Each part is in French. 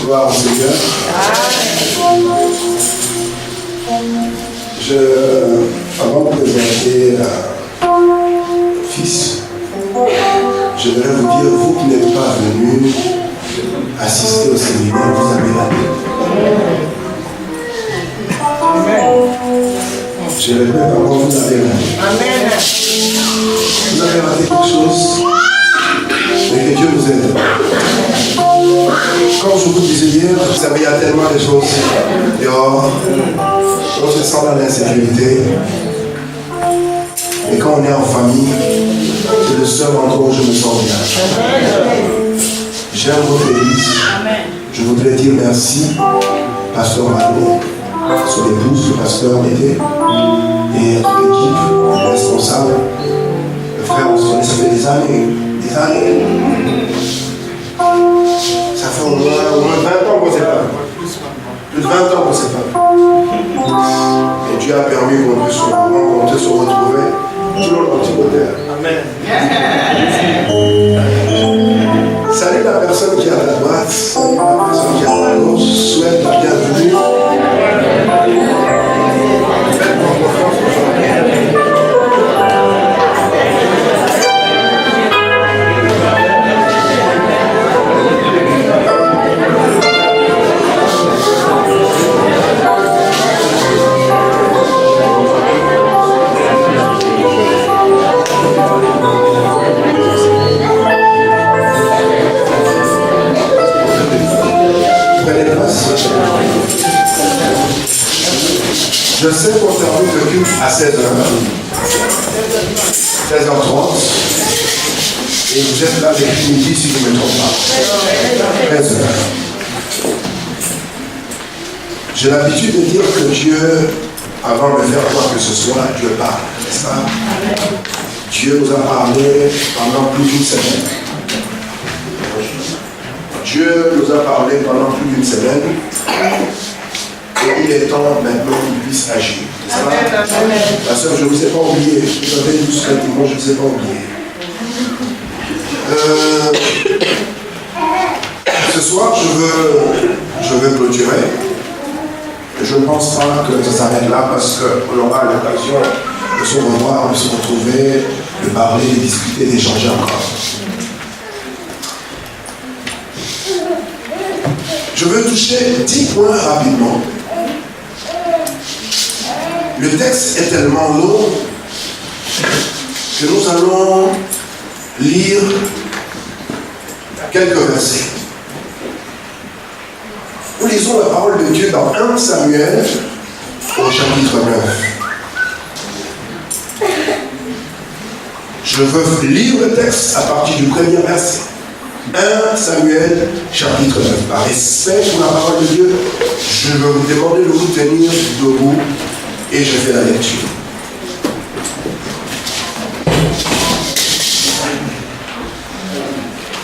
Gloire au Seigneur. Avant de présenter le fils, je voudrais vous dire, vous qui n'êtes pas venus assister au séminaire, vous avez raté. Je répète encore, vous avez raté. Vous avez raté quelque chose, mais que Dieu vous aide. Comme je vous disais hier, vous savez, il y a tellement de choses dehors. On se sent dans l'insécurité. Et quand on est en famille, c'est le seul endroit où je me sens bien. J'aime votre église. Je voudrais dire merci, pasteur Mano, son épouse, le pasteur Mété, et à toute l'équipe, les responsables. Le frère, on se connaît, ça fait des années. Ça fait au moins 20 ans qu'on ne sait pas. Plus de 20 ans qu'on ne sait pas. Et Dieu a permis qu'on puisse se rencontrer, se retrouver tout le long de l'Antiquitaire. Amen. Salut la personne qui est à ta droite, salut la personne qui est à ta gauche, souhaite la bienvenue. Faites-moi confiance aujourd'hui. Je sais qu'on termine le culte à 16h. 16h30. Et vous êtes là depuis midi si je ne me trompe pas. 13h. J'ai l'habitude de dire que Dieu, avant de faire quoi que ce soit, Dieu parle, n'est-ce pas? Dieu nous a parlé pendant plus d'une semaine. Dieu nous a parlé pendant plus d'une semaine. Et il est temps maintenant qu'il puisse agir. La sœur, je ne vous ai pas oublié. Vous avez dit ce dimanche, je ne vous ai pas oublié. Ce soir, je veux clôturer. Je ne pense pas que ça s'arrête là parce qu'on aura l'occasion de se revoir, de se retrouver, de parler, de discuter, d'échanger encore. Je veux toucher 10 points rapidement. Le texte est tellement long que nous allons lire quelques versets. Nous lisons la parole de Dieu dans 1 Samuel au chapitre 9. Je veux lire le texte à partir du premier verset. 1 Samuel chapitre 9. Par respect pour la parole de Dieu, je vais vous demander de vous tenir debout et je fais la lecture.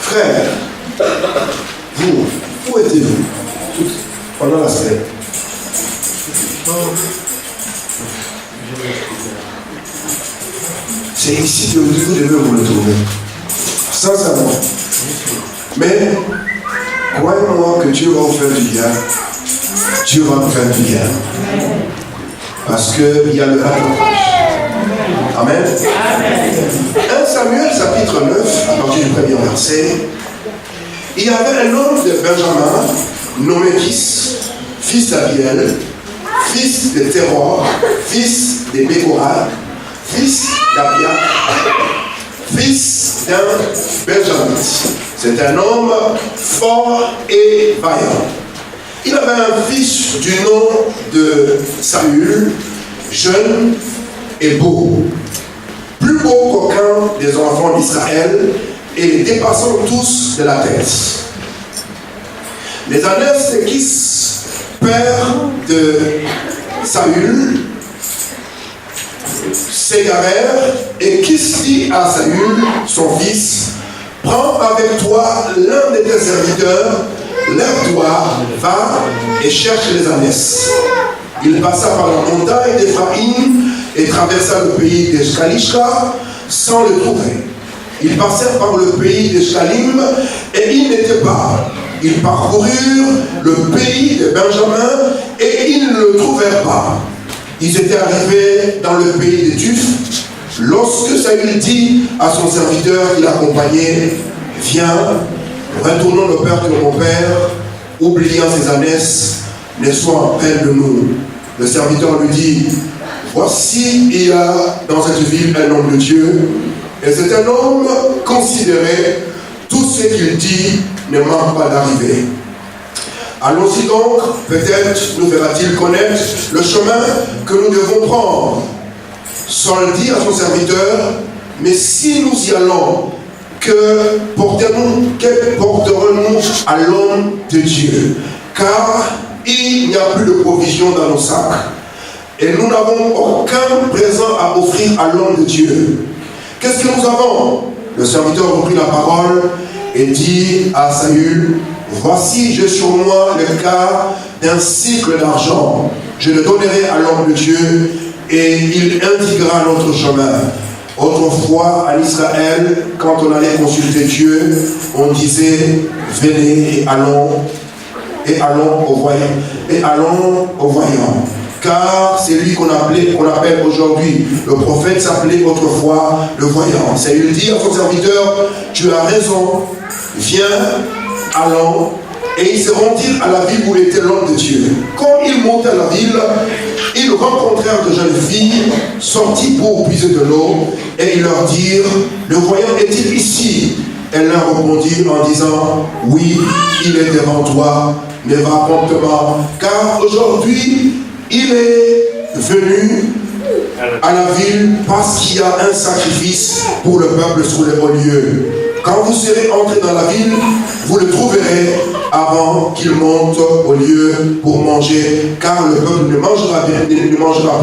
Frères, vous, où étiez-vous pendant la semaine? C'est ici que vous devez vous le trouver. Sincèrement. Mais, croyez-moi que Dieu va vous faire du bien. Dieu va vous faire du bien. Parce qu'il y a le rattrapage. Amen. 1 Samuel chapitre 9, à partir du premier verset. Il y avait un homme de Benjamin, nommé fils d'Abiel, fils de Teror, fils de Bécorat, fils d'Abia, fils d'un Benjamin. C'est un homme fort et vaillant. Il avait un fils du nom de Saül, jeune et beau, plus beau qu'aucun des enfants d'Israël et les dépassant tous de la tête. Les années de Kis, père de Saül, s'égarèrent et Kis dit à Saül, son fils, prends avec toi l'un de tes serviteurs, lève-toi, va et cherche les ânesses. Il passa par la montagne d'Éphraïm et traversa le pays de Kalishka sans le trouver. Ils passèrent par le pays de Shalim et ils n'étaient pas. Ils parcoururent le pays de Benjamin et ils ne le trouvèrent pas. Ils étaient arrivés dans le pays de Tuph. Lorsque Saül dit à son serviteur qui l'accompagnait, viens, retournons le père de mon père, oubliant ses ânesses, ne sois en peine de nous. Le serviteur lui dit, voici, il y a dans cette ville un homme de Dieu, et c'est un homme considéré, tout ce qu'il dit ne manque pas d'arriver. Allons-y donc, peut-être nous verra-t-il connaître le chemin que nous devons prendre. Saul dit à son serviteur, mais si nous y allons, que porterons-nous à l'homme de Dieu? Car il n'y a plus de provision dans nos sacs. Et nous n'avons aucun présent à offrir à l'homme de Dieu. Qu'est-ce que nous avons? Le serviteur reprit la parole et dit à Saül, voici, j'ai sur moi le quart d'un cycle d'argent. Je le donnerai à l'homme de Dieu et il indiquera notre chemin. Autrefois, à Israël, quand on allait consulter Dieu, on disait, venez et allons au voyant. Car c'est lui qu'on appelle aujourd'hui. Le prophète s'appelait autrefois le voyant. C'est lui dit à son serviteur, tu as raison, viens, allons. Et ils se rendirent à la ville où était l'homme de Dieu. Quand ils montaient à la ville, ils rencontrèrent de jeunes filles sorties pour puiser de l'eau. Et ils leur dirent, le voyant est-il ici? Elles leur répondirent en disant, oui, il est devant toi, mais va promptement. Car aujourd'hui, il est venu à la ville parce qu'il y a un sacrifice pour le peuple sur les hauts lieux. Quand vous serez entrés dans la ville, vous le trouverez avant qu'il monte au lieu pour manger, car le peuple ne mangera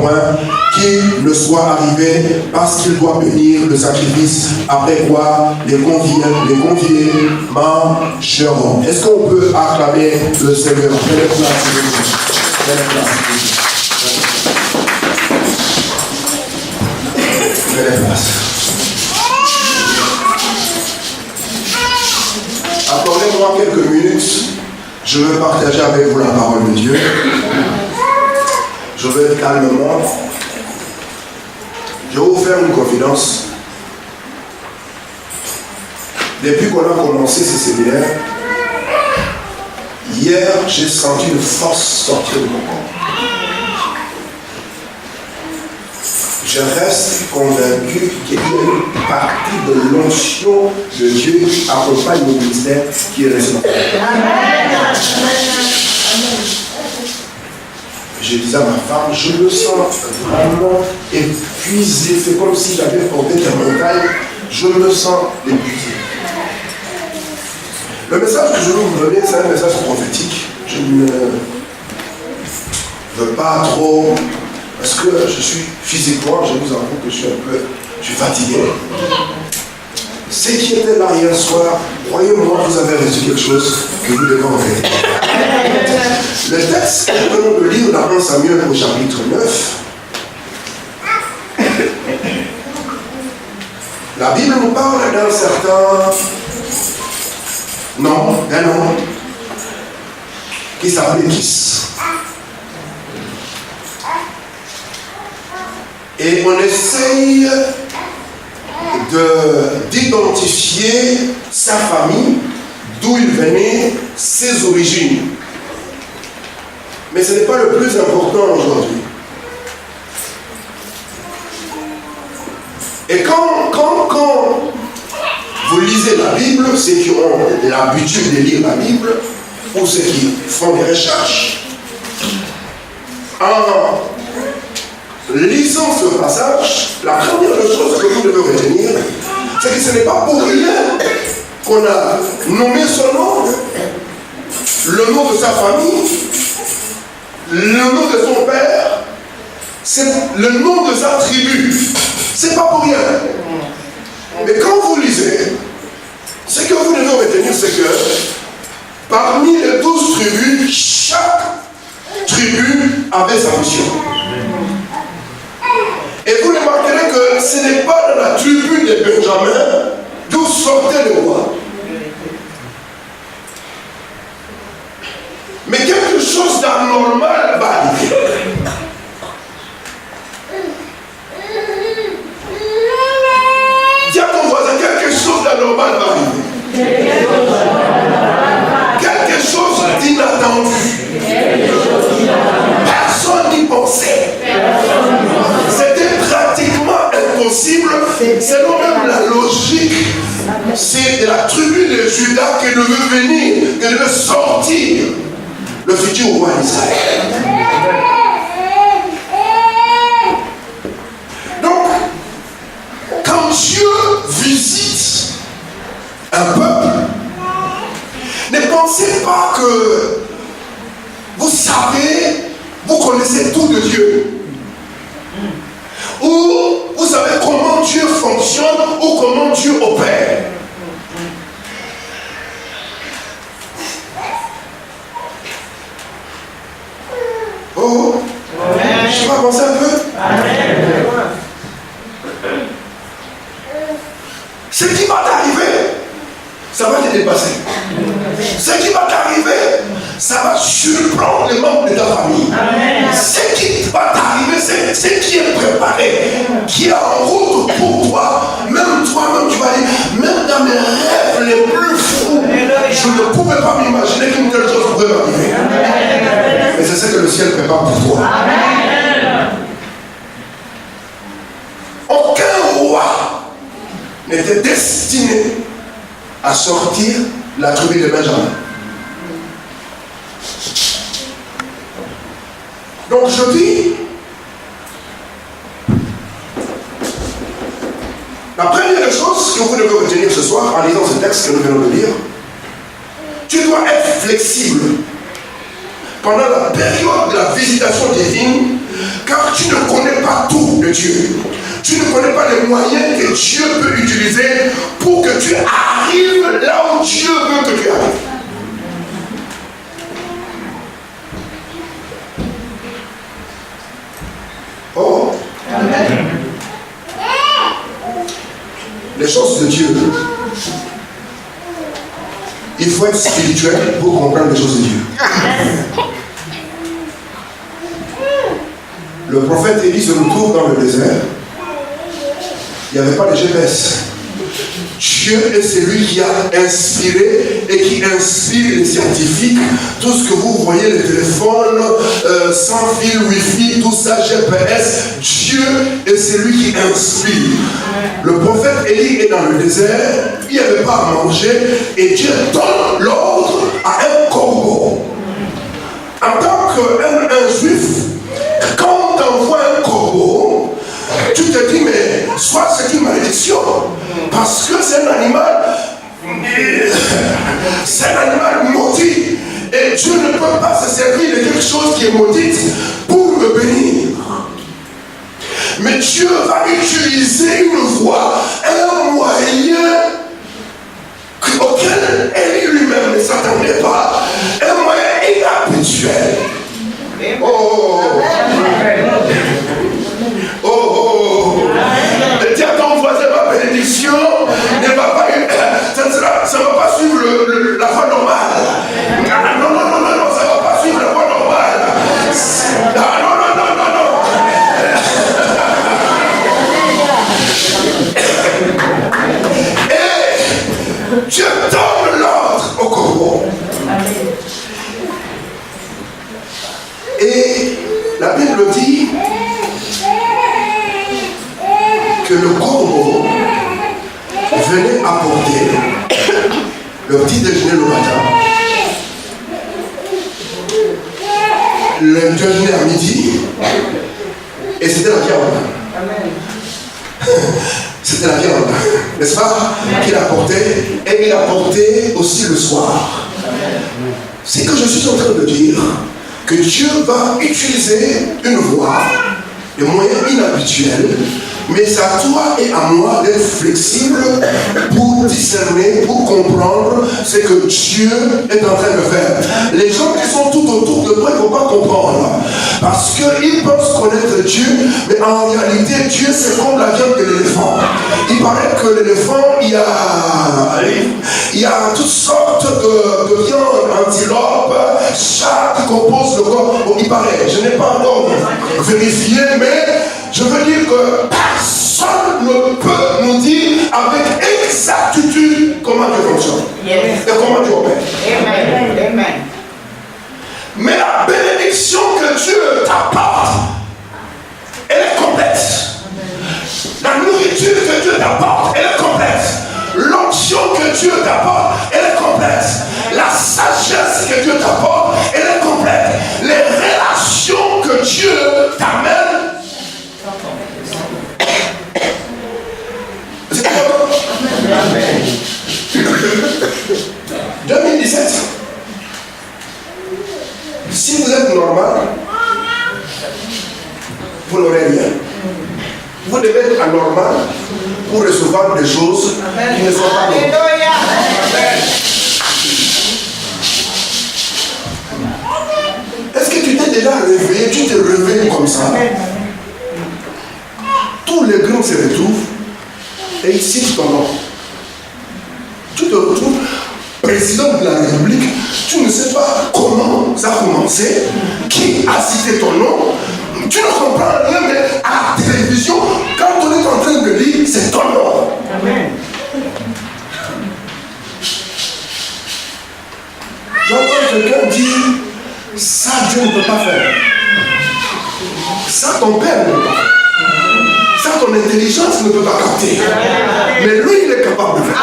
point qu'il ne soit arrivé parce qu'il doit bénir le sacrifice, après quoi les conviés mangeront. Est-ce qu'on peut acclamer le Seigneur? Prenez place. Accordez-moi quelques minutes, je veux partager avec vous la parole de Dieu. Je vais calmement. Je vais vous faire une confidence. Depuis qu'on a commencé ce séminaire, hier, j'ai senti une force sortir de mon corps. Je reste convaincu qu'il y a une partie de l'onction de Dieu qui accompagne mon ministère qui est restée. Je disais à ma femme, je me sens vraiment épuisé. C'est comme si j'avais porté des montagnes. Je me sens épuisé. Le message que je veux vous donner, c'est un message prophétique. Je ne veux pas trop... Parce que je suis physiquement, je vous avoue que je suis fatigué. Ceux qui étaient là hier soir, croyez-moi, vous avez reçu quelque chose que vous devez regretter. Le texte que nous venons de lire dans 1 Samuel au chapitre 9, la Bible nous parle d'un certain nom, d'un homme qui s'appelait Kis. Et on essaye d'identifier sa famille, d'où il venait, ses origines. Mais ce n'est pas le plus important aujourd'hui. Et quand vous lisez la Bible, ceux qui ont l'habitude de lire la Bible, ou ceux qui font des recherches, lisant ce passage, la première chose que vous devez retenir, c'est que ce n'est pas pour rien qu'on a nommé son nom, le nom de sa famille, le nom de son père, c'est le nom de sa tribu. C'est pas pour rien. Mais quand vous lisez, ce que vous devez retenir, c'est que parmi les 12 tribus, chaque tribu avait sa mission. Et vous remarquerez que ce n'est pas dans la tribu de Benjamin, sortez le roi. Mais quelque chose d'anormal va arriver. Dis à ton voisin, quelque chose d'anormal va arriver. Quelque chose d'inattendu. Personne n'y pensait. C'était pratiquement impossible. Selon même la logique, c'est de la tribu de Juda que devait venir, que devait sortir le futur roi d'Israël. Donc, quand Dieu visite un peuple, ne pensez pas que vous savez, vous connaissez tout de Dieu. Ou vous savez comment Dieu fonctionne ou comment Dieu opère. Oh, je peux avancer un peu? Amen. Ce qui va t'arriver, ça va te dépasser. Ce qui va t'arriver, ça va surprendre les membres de ta famille. Amen. Ce qui va t'arriver, c'est ce qui est préparé, qui est en route pour toi. Même toi-même, tu vas dire, même dans mes rêves les plus fous, je ne pouvais pas m'imaginer qu'une telle chose pourrait m'arriver. Mais c'est ce que le ciel prépare pour toi. Amen. Aucun roi n'était destiné à sortir la tribu de Benjamin. Donc je dis, la première chose que vous devez retenir ce soir en lisant ce texte que nous venons de lire, tu dois être flexible pendant la période de la visitation divine, car tu ne connais pas tout de Dieu. Tu ne connais pas les moyens que Dieu peut utiliser pour que tu arrives là où Dieu veut que tu arrives. Oh. Amen. Les choses de Dieu, il faut être spirituel pour comprendre les choses de Dieu. Le prophète Élie se retrouve dans le désert. Il n'y avait pas de GPS. Dieu est celui qui a inspiré et qui inspire les scientifiques. Tout ce que vous voyez, les téléphones, sans fil, wifi, tout ça, GPS, Dieu est celui qui inspire. Le prophète Élie est dans le désert, il n'y avait pas à manger, et Dieu donne l'ordre à un corbeau. En tant qu'un juif, quand on envoie un corbeau, tu te dis, mais soit c'est une malédiction, parce que c'est un animal maudit, et Dieu ne peut pas se servir de quelque chose qui est maudit pour me bénir. Mais Dieu va utiliser une voie, un moyen auquel Élie lui-même ne s'attendait pas, un moyen inhabituel. Oh, oh, oh. Dis à ton voisin, ma bénédiction ne va pas, ça ne va pas suivre la voie normale. Non, non, non, non, non, ça ne va pas suivre la voie normale. Non, non, non, non, non, non. Et Dieu donne l'ordre au corbeau. Et la Bible dit que le corbeau venait apporter le petit déjeuner le matin, le déjeuner à midi, et c'était la viande. C'était la viande, n'est-ce pas, qu'il apportait, et il apportait aussi le soir. C'est que je suis en train de dire que Dieu va utiliser une voie, des moyens inhabituels, mais c'est à toi et à moi d'être flexible pour discerner, pour comprendre ce que Dieu est en train de faire. Les gens qui sont tout autour de toi, il ne faut pas comprendre. Parce qu'ils pensent connaître Dieu, mais en réalité, Dieu c'est comme la viande de l'éléphant. Il paraît que l'éléphant, il y a toutes sortes de viande, antilope, chat qui composent le corps. Bon, il paraît, je n'ai pas encore vérifié, mais je veux dire que personne ne peut nous dire avec exactitude comment Dieu fonctionne et comment Dieu opère. Amen. Mais la bénédiction que Dieu t'apporte, elle est complète. La nourriture que Dieu t'apporte, elle est complète. L'onction que Dieu t'apporte, elle est complète. La sagesse que Dieu t'apporte, elle est complète. Les relations que Dieu t'amène, c'est Amen. 2017. Si vous êtes normal, vous n'aurez rien. Vous devez être anormal pour recevoir des choses qui ne sont pas normales. Est-ce que tu t'es déjà réveillé? Tu t'es réveillé comme ça? Tous les grands se retrouvent et ils citent ton nom. Tu te retrouves président de la République, tu ne sais pas comment ça a commencé, qui a cité ton nom, tu ne comprends rien, mais à la télévision, quand on est en train de lire, c'est ton nom. Amen. J'entends quelqu'un dire, ça Dieu ne peut pas faire. Ça ton père ne peut pas faire. Ça ton intelligence ne peut pas capter. Mais lui, il est capable de faire.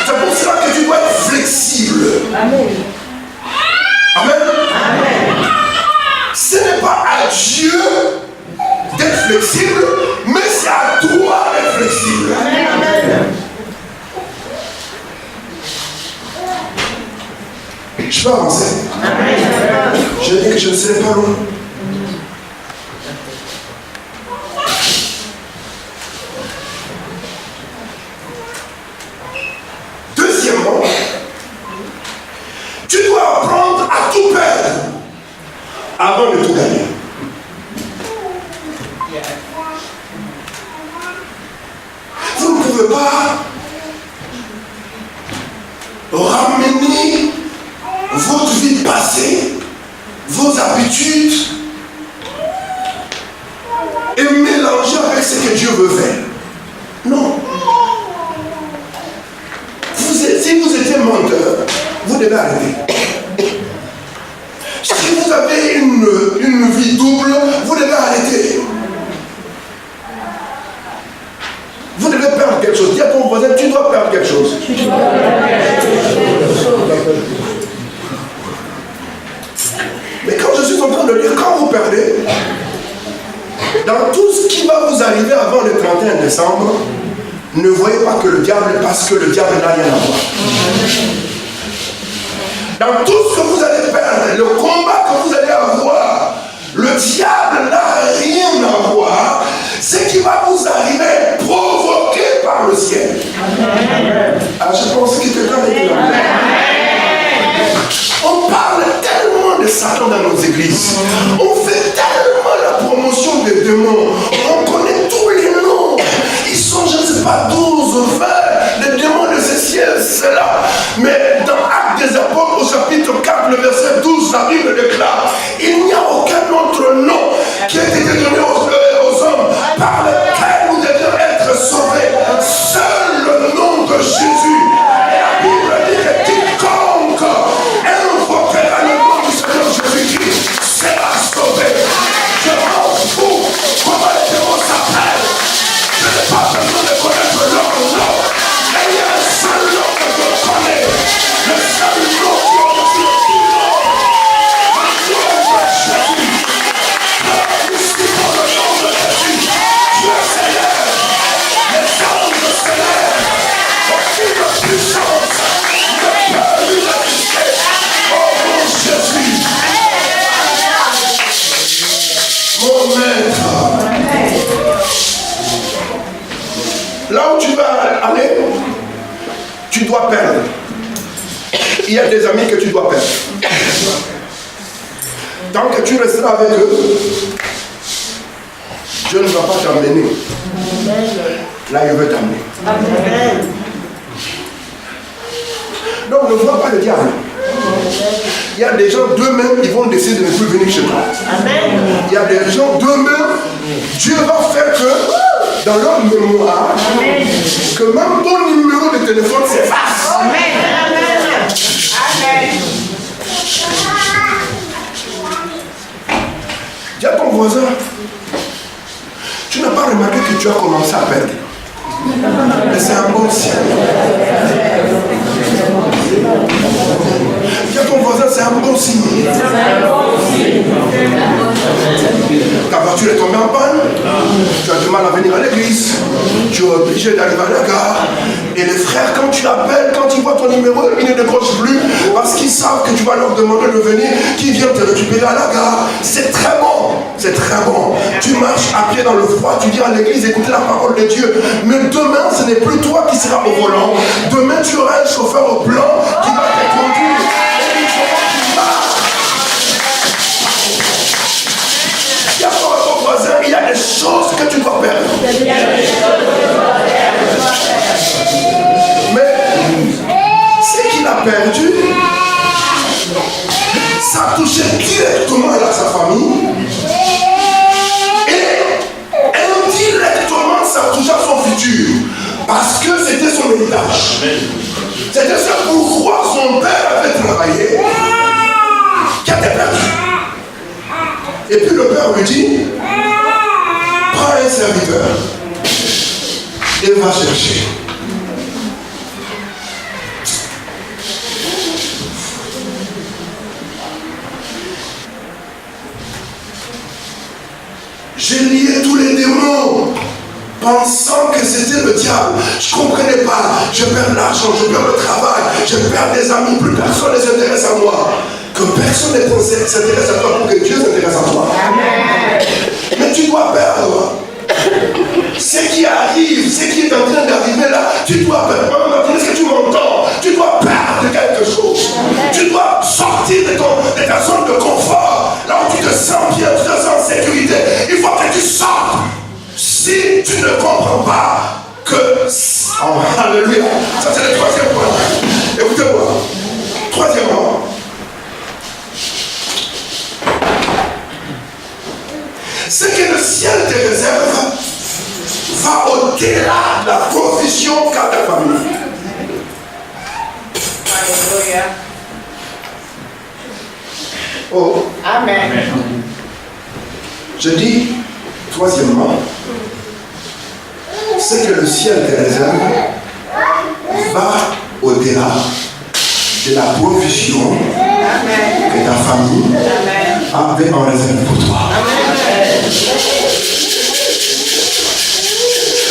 C'est pour cela que tu dois être flexible. Amen. Amen. Amen. Ce n'est pas à Dieu d'être flexible, mais c'est à toi d'être flexible. Amen. Je peux avancer. Amen. Je dis que je ne serai pas loin. Deuxièmement, tu dois apprendre à tout perdre avant de tout gagner. Vous ne pouvez pas ramener votre vie passée, vos habitudes et mélanger avec ce que Dieu veut faire. Non. Si vous étiez menteur, vous devez arrêter. Si vous avez une vie double, vous devez arrêter. Vous devez perdre quelque chose. Dis à ton voisin, tu dois perdre quelque chose. Mais quand je suis en train de dire, quand vous perdez, dans tout ce qui va vous arriver avant le 31 décembre, ne voyez pas que le diable, parce que le diable n'a rien à voir. Dans tout ce que vous allez perdre, le combat que vous allez avoir, le diable n'a rien à voir. Ce qui va vous arriver provoqué par le ciel. Ah, je pense que quelqu'un était là. On parle tellement de Satan dans nos églises. On fait tellement la promotion des démons. On connaît tous les noms. Ils sont, je ne sais pas, 12 ou 20. Les démons de ce ciel, c'est là. Mais dans Actes des Apôtres, au chapitre 4, le verset 12, la Bible déclare, il n'y a aucun autre nom qui a été donné aux hommes par lequel nous devions être sauvés. Seul le nom de Jésus. Et la Bible dit que quiconque invoquera le nom du Seigneur Jésus-Christ sera sauvé. Je m'en fous comment les démons s'appellent. Je n'ai pas besoin de connaître leur nom. Mais il y a un seul nom que je connais. Le seul nom qui est au-dessus de tout nom. Le nom de Jésus. Ici dans le nom de Jésus. Dieu s'élève. Les anges s'élèvent. Aucune puissance ne peut lui résister. Oh mon Jésus. Mon maître. Là où tu vas aller, tu dois perdre. Il y a des amis que tu dois perdre. Tant que tu resteras avec eux, Dieu ne va pas t'emmener. Là, il veut t'emmener. Donc, ne vois pas le diable. Il y a des gens, d'eux-mêmes, ils vont décider de ne plus venir chez toi. Il y a des gens, d'eux-mêmes, Dieu va faire que, dans leur mémoire, que même ton numéro de téléphone s'efface. Amen. Dis à ton voisin, tu n'as pas remarqué que tu as commencé à perdre. Mais c'est un bon signe. Dis à ton voisin, c'est un bon signe. Ta voiture est tombée en panne, tu as du mal à venir à l'église, tu es obligé d'arriver à la gare. Et les frères, quand tu appelles, quand ils voient ton numéro, ils ne décrochent plus parce qu'ils savent que tu vas leur demander de venir, qu'ils viennent te récupérer à la gare. C'est très bon, c'est très bon. Tu marches à pied dans le froid, tu viens à l'église écouter la parole de Dieu. Mais demain, ce n'est plus toi qui seras au volant. Demain, tu auras un chauffeur au blanc qui va te conduire. Il y a des choses que tu dois perdre. Mais ce qu'il a perdu, ça a touché directement à sa famille. Et indirectement, ça a touché à son futur. Parce que c'était son héritage. C'était ça pourquoi son père avait travaillé qui a été perdu. Et puis le père lui dit, prends un serviteur et va chercher. J'ai lié tous les démons pensant que c'était le diable. Je ne comprenais pas. Je perds l'argent, je perds le travail, je perds des amis, plus personne ne s'intéresse à moi. Que personne ne s'intéresse à toi pour que Dieu s'intéresse à toi. Amen. Mais tu dois perdre. Ce qui arrive, ce qui est en train d'arriver là, tu dois perdre. Est-ce que tu m'entends? Tu dois perdre quelque chose. Amen. Tu dois sortir de ta zone de confort. Là où tu te sens bien, tu te sens en sécurité. Il faut que tu sortes. Si tu ne comprends pas que... Oh, alléluia. Ça c'est le troisième point. Écoutez-moi. Troisièmement. Ce que le ciel te réserve va au-delà de la provision qu'a ta famille. Alléluia. Oh. Amen. Je dis, troisièmement, ce que le ciel te réserve va au-delà de la provision que ta famille avait en réserve pour toi.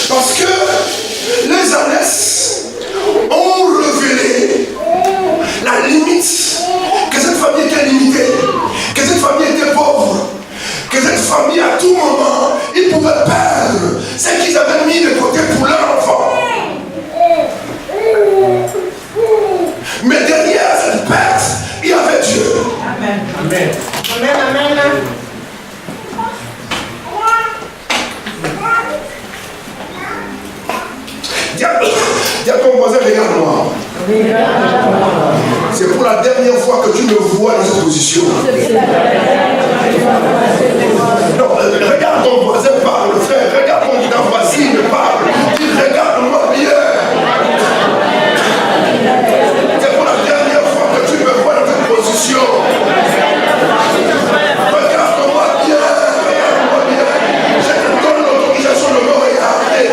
Parce que les annales ont révélé la limite, que cette famille était limitée, que cette famille était pauvre, que cette famille à tout moment, ils pouvaient perdre ce qu'ils avaient mis de côté pour leur enfant. Mais derrière cette perte, il y avait Dieu. Amen. Amen. Amen. Amen. Dis à ton voisin, regarde-moi. C'est pour la dernière fois que tu me vois dans cette position. Non, regarde ton voisin, parle, frère. Regarde ton voisine, parle. Dis, regarde-moi bien. C'est pour la dernière fois que tu me vois dans cette position. Regarde-moi bien. Regarde-moi bien. Je te donne l'autorisation de me regarder.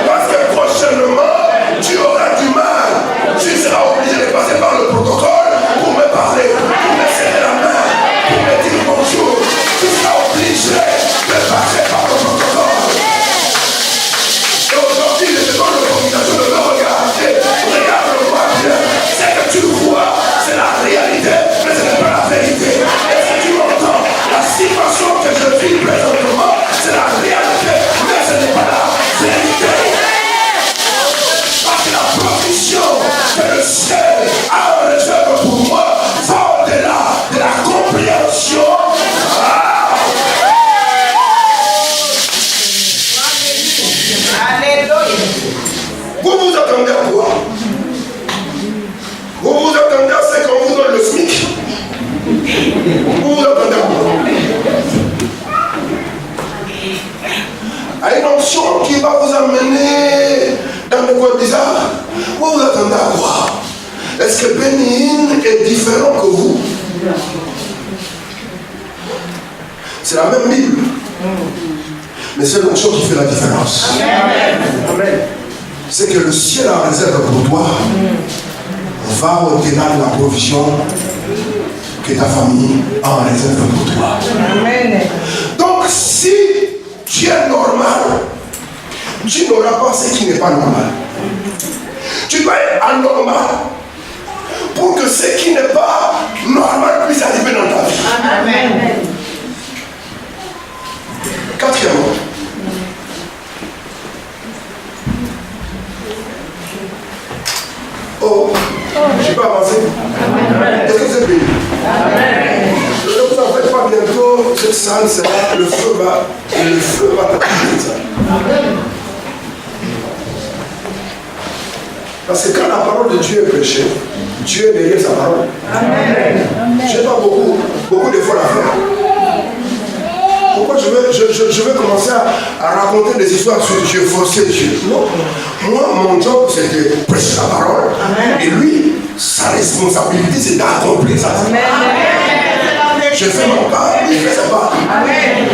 Parce que prochainement, tu auras du mal. Tu seras obligé de passer par le protocole pour me parler, pour me serrer la main, pour me dire bonjour. Tu seras obligé de passer par le protocole. attendez quoi de bizarre? Vous attendez à quoi? Est-ce que Bénin est différent que vous? C'est la même Bible. Mais c'est l'onction qui fait la différence. Amen. C'est que le ciel en réserve pour toi va au-delà de la provision que ta famille en réserve pour toi. Amen. Donc si tu es normal, tu n'auras pas ce qui n'est pas normal. Tu dois être anormal pour que ce qui n'est pas normal puisse arriver dans ta vie. Amen. Quatrièmement, je peux avancer? Est-ce que vous êtes béni? Ne vous en faites pas, bientôt, cette salle sera, le feu va t'atteindre ça. Parce que quand la parole de Dieu est prêchée, Dieu est derrière sa parole. Je n'ai pas beaucoup d'efforts à faire. Pourquoi je veux commencer à raconter des histoires sur Dieu, forcer Dieu? Non. Moi, mon job, c'était de prêcher la parole. Amen. Et lui, sa responsabilité, c'est d'accomplir ça. Amen. Je fais mon part, il fait sa part. Amen.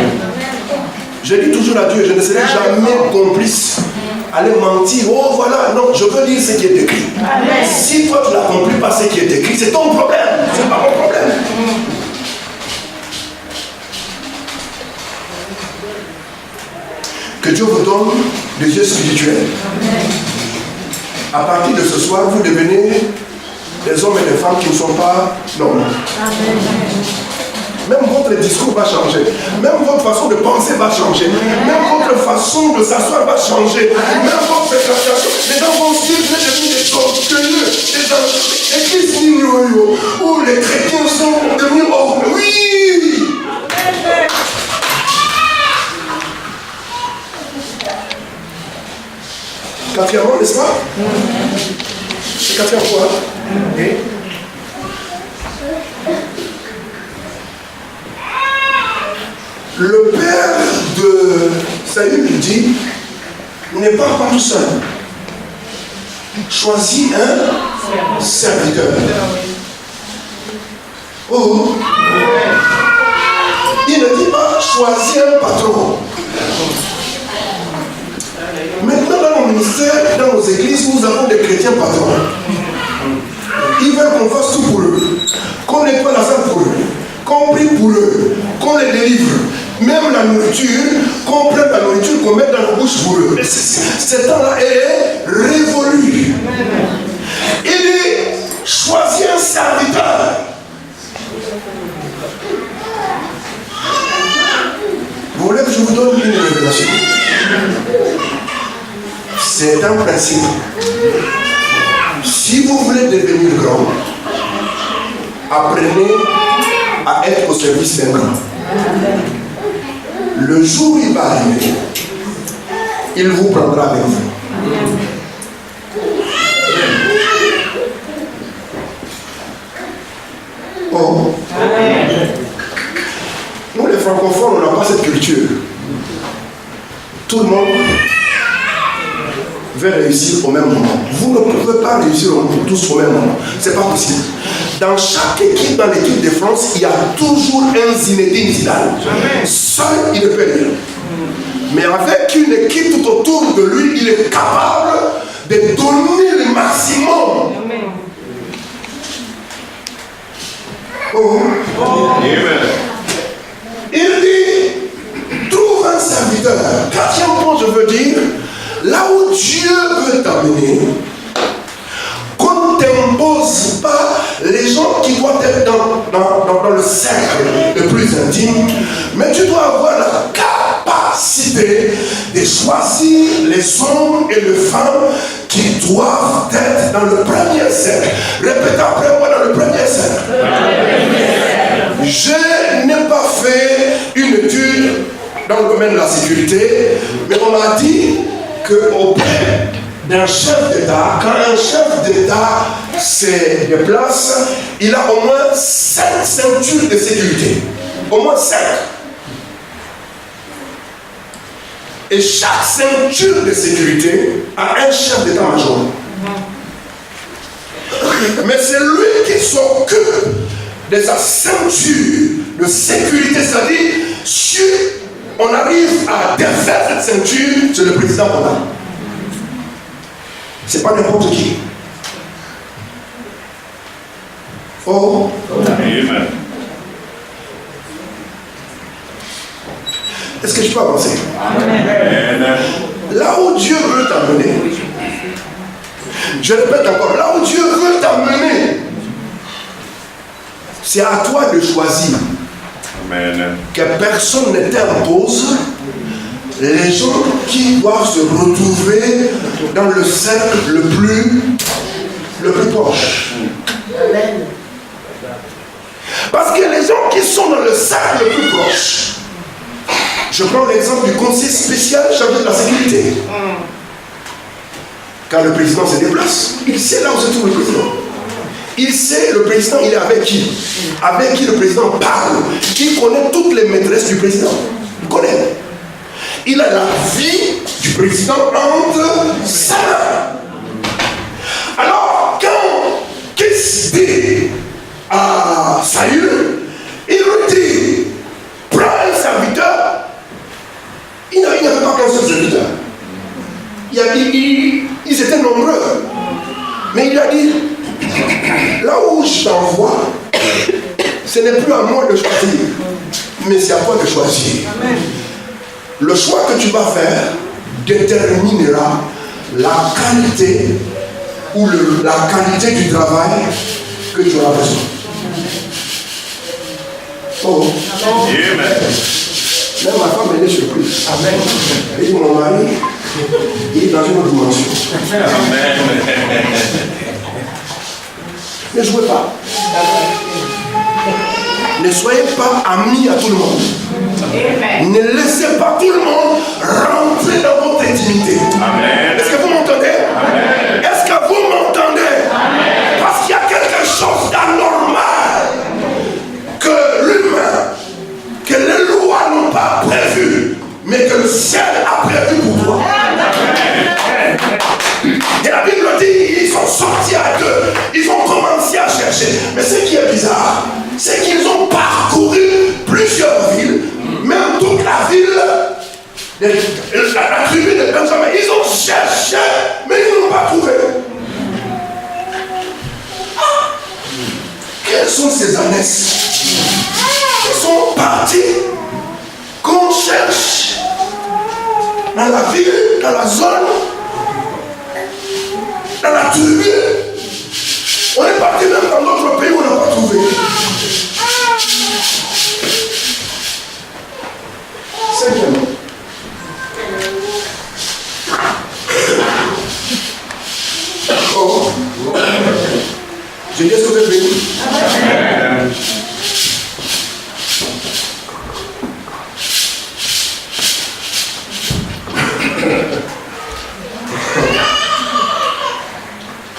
Je dis toujours à Dieu, je ne serai jamais complice. Aller mentir, oh voilà, non, je veux dire ce qui est écrit. Amen. Si toi tu n'accomplis pas ce qui est écrit, c'est ton problème, c'est pas mon problème. Que Dieu vous donne des yeux spirituels. À partir de ce soir, vous devenez des hommes et des femmes qui ne sont pas normaux. Même votre discours va changer. Même votre façon de penser va changer. Même votre façon de s'asseoir va changer. Même votre fréquentation. Les gens vont se dire, vous êtes devenus des orgueilleux, des églises ignorants, où les chrétiens sont devenus orgueilleux. Oui! Quatrièmement, n'est-ce pas? C'est quatrième fois. Le père de Saül dit, n'est pas tout seul. Choisis un serviteur. Oh. Il ne dit pas choisis un patron. Maintenant, dans nos ministères, dans nos églises, nous avons des chrétiens patrons. Ils veulent qu'on fasse tout pour eux, qu'on nettoie la salle pour eux, qu'on prie pour eux, qu'on les délivre. Même la nourriture, qu'on prenne la nourriture, qu'on mette dans la bouche pour eux. Ce temps-là est révolu. Il dit, choisis un serviteur. Vous voulez que je vous donne une révélation? C'est un principe. Si vous voulez devenir grand, apprenez à être au service d'un grand. Le jour où il va arriver, il vous prendra avec vous. Oh. Nous les francophones, on n'a pas cette culture. Tout le monde veut réussir au même moment. Vous ne pouvez pas réussir tous au même moment. Ce n'est pas possible. Dans chaque équipe, dans l'équipe de France, il y a toujours un Zinedine Zidane. Seul, il ne peut rien. Mais avec une équipe tout autour de lui, il est capable de donner le maximum. Oh. Il dit, trouve un serviteur. Quatrième point, je veux dire, là où Dieu veut t'amener, qu'on ne t'impose pas les gens qui doivent être dans le cercle le plus intime, mais tu dois avoir la capacité de choisir les hommes et les femmes qui doivent être dans le premier cercle. Répétez après moi, dans le premier cercle. Je n'ai pas fait une étude dans le domaine de la sécurité, mais on m'a dit qu'auprès d'un chef d'État, quand un chef d'État se déplace, il a au moins 5 ceintures de sécurité. Au moins 5. Et chaque ceinture de sécurité a un chef d'état-major. Mais c'est lui qui s'occupe de sa ceinture de sécurité. C'est-à-dire, si on arrive à défaire cette ceinture, c'est le président qu'on a. C'est pas n'importe qui. Oh. Amen. Est-ce que je peux avancer? Amen. Là où Dieu veut t'amener, je répète encore, là où Dieu veut t'amener, c'est à toi de choisir. Amen. Que personne ne t'impose les gens qui doivent se retrouver dans le cercle le plus proche. Amen. Parce que les gens qui sont dans le cercle le plus proche, je prends l'exemple du conseil spécial chargé de la sécurité. Quand le président se déplace, il sait là où se trouve le président. Il sait le président, il est avec qui? Avec qui le président parle. Il connaît toutes les maîtresses du président. Il connaît. Il a la vie du président entre sa main. Alors, quand Kis dit à Saül, il lui dit, prends un serviteur. Il n'y avait pas qu'un seul serviteur. Ils étaient nombreux. Mais il a dit, là où je t'envoie, ce n'est plus à moi de choisir, mais c'est à toi de choisir. Amen. Le choix que tu vas faire déterminera la qualité ou la qualité du travail que tu auras besoin. Oh. Amen. Même ma femme elle est surprise. Amen. Et mon mari, il est dans une autre dimension. Amen. Ne jouez pas. Ne soyez pas amis à tout le monde. Amen. Ne laissez pas tout le monde rentrer dans votre intimité. Amen. Est-ce que vous m'entendez? Amen. Est-ce que vous m'entendez? Amen. Parce qu'il y a quelque chose d'anormal que l'humain, que les lois n'ont pas prévu, mais que le ciel a prévu pour toi. Et la Bible dit, ils sont sortis à deux, ils ont commencé à chercher. Mais ce qui est bizarre, c'est qu'ils ont parcouru plusieurs villes, même toute la ville, la tribu de Benjamin. Ils ont cherché, mais ils n'ont pas trouvé. Quelles sont ces ânesses? Ils sont partis qu'on cherche dans la ville, dans la zone, dans la tribu. On est parti même dans d'autres pays où on n'a pas trouvé. Cinquièmement, oh, je dis, est-ce que vous êtes bénis?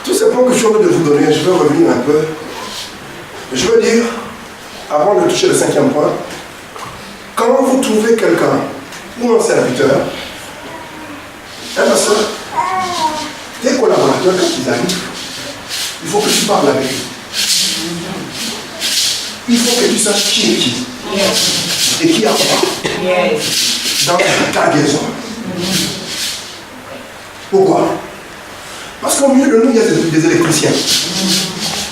Tout ce point que je suis en train de vous donner, je vais revenir un peu. Je veux dire, avant de toucher le cinquième point, quand vous trouvez quelqu'un ou un serviteur, un pasteur, tes collaborateurs, quand ils arrivent, il faut que tu parles avec eux. Il faut que tu saches qui est qui. Et qui a quoi dans ta cargaison. Pourquoi? Parce qu'au milieu de nous, il y a des électriciens,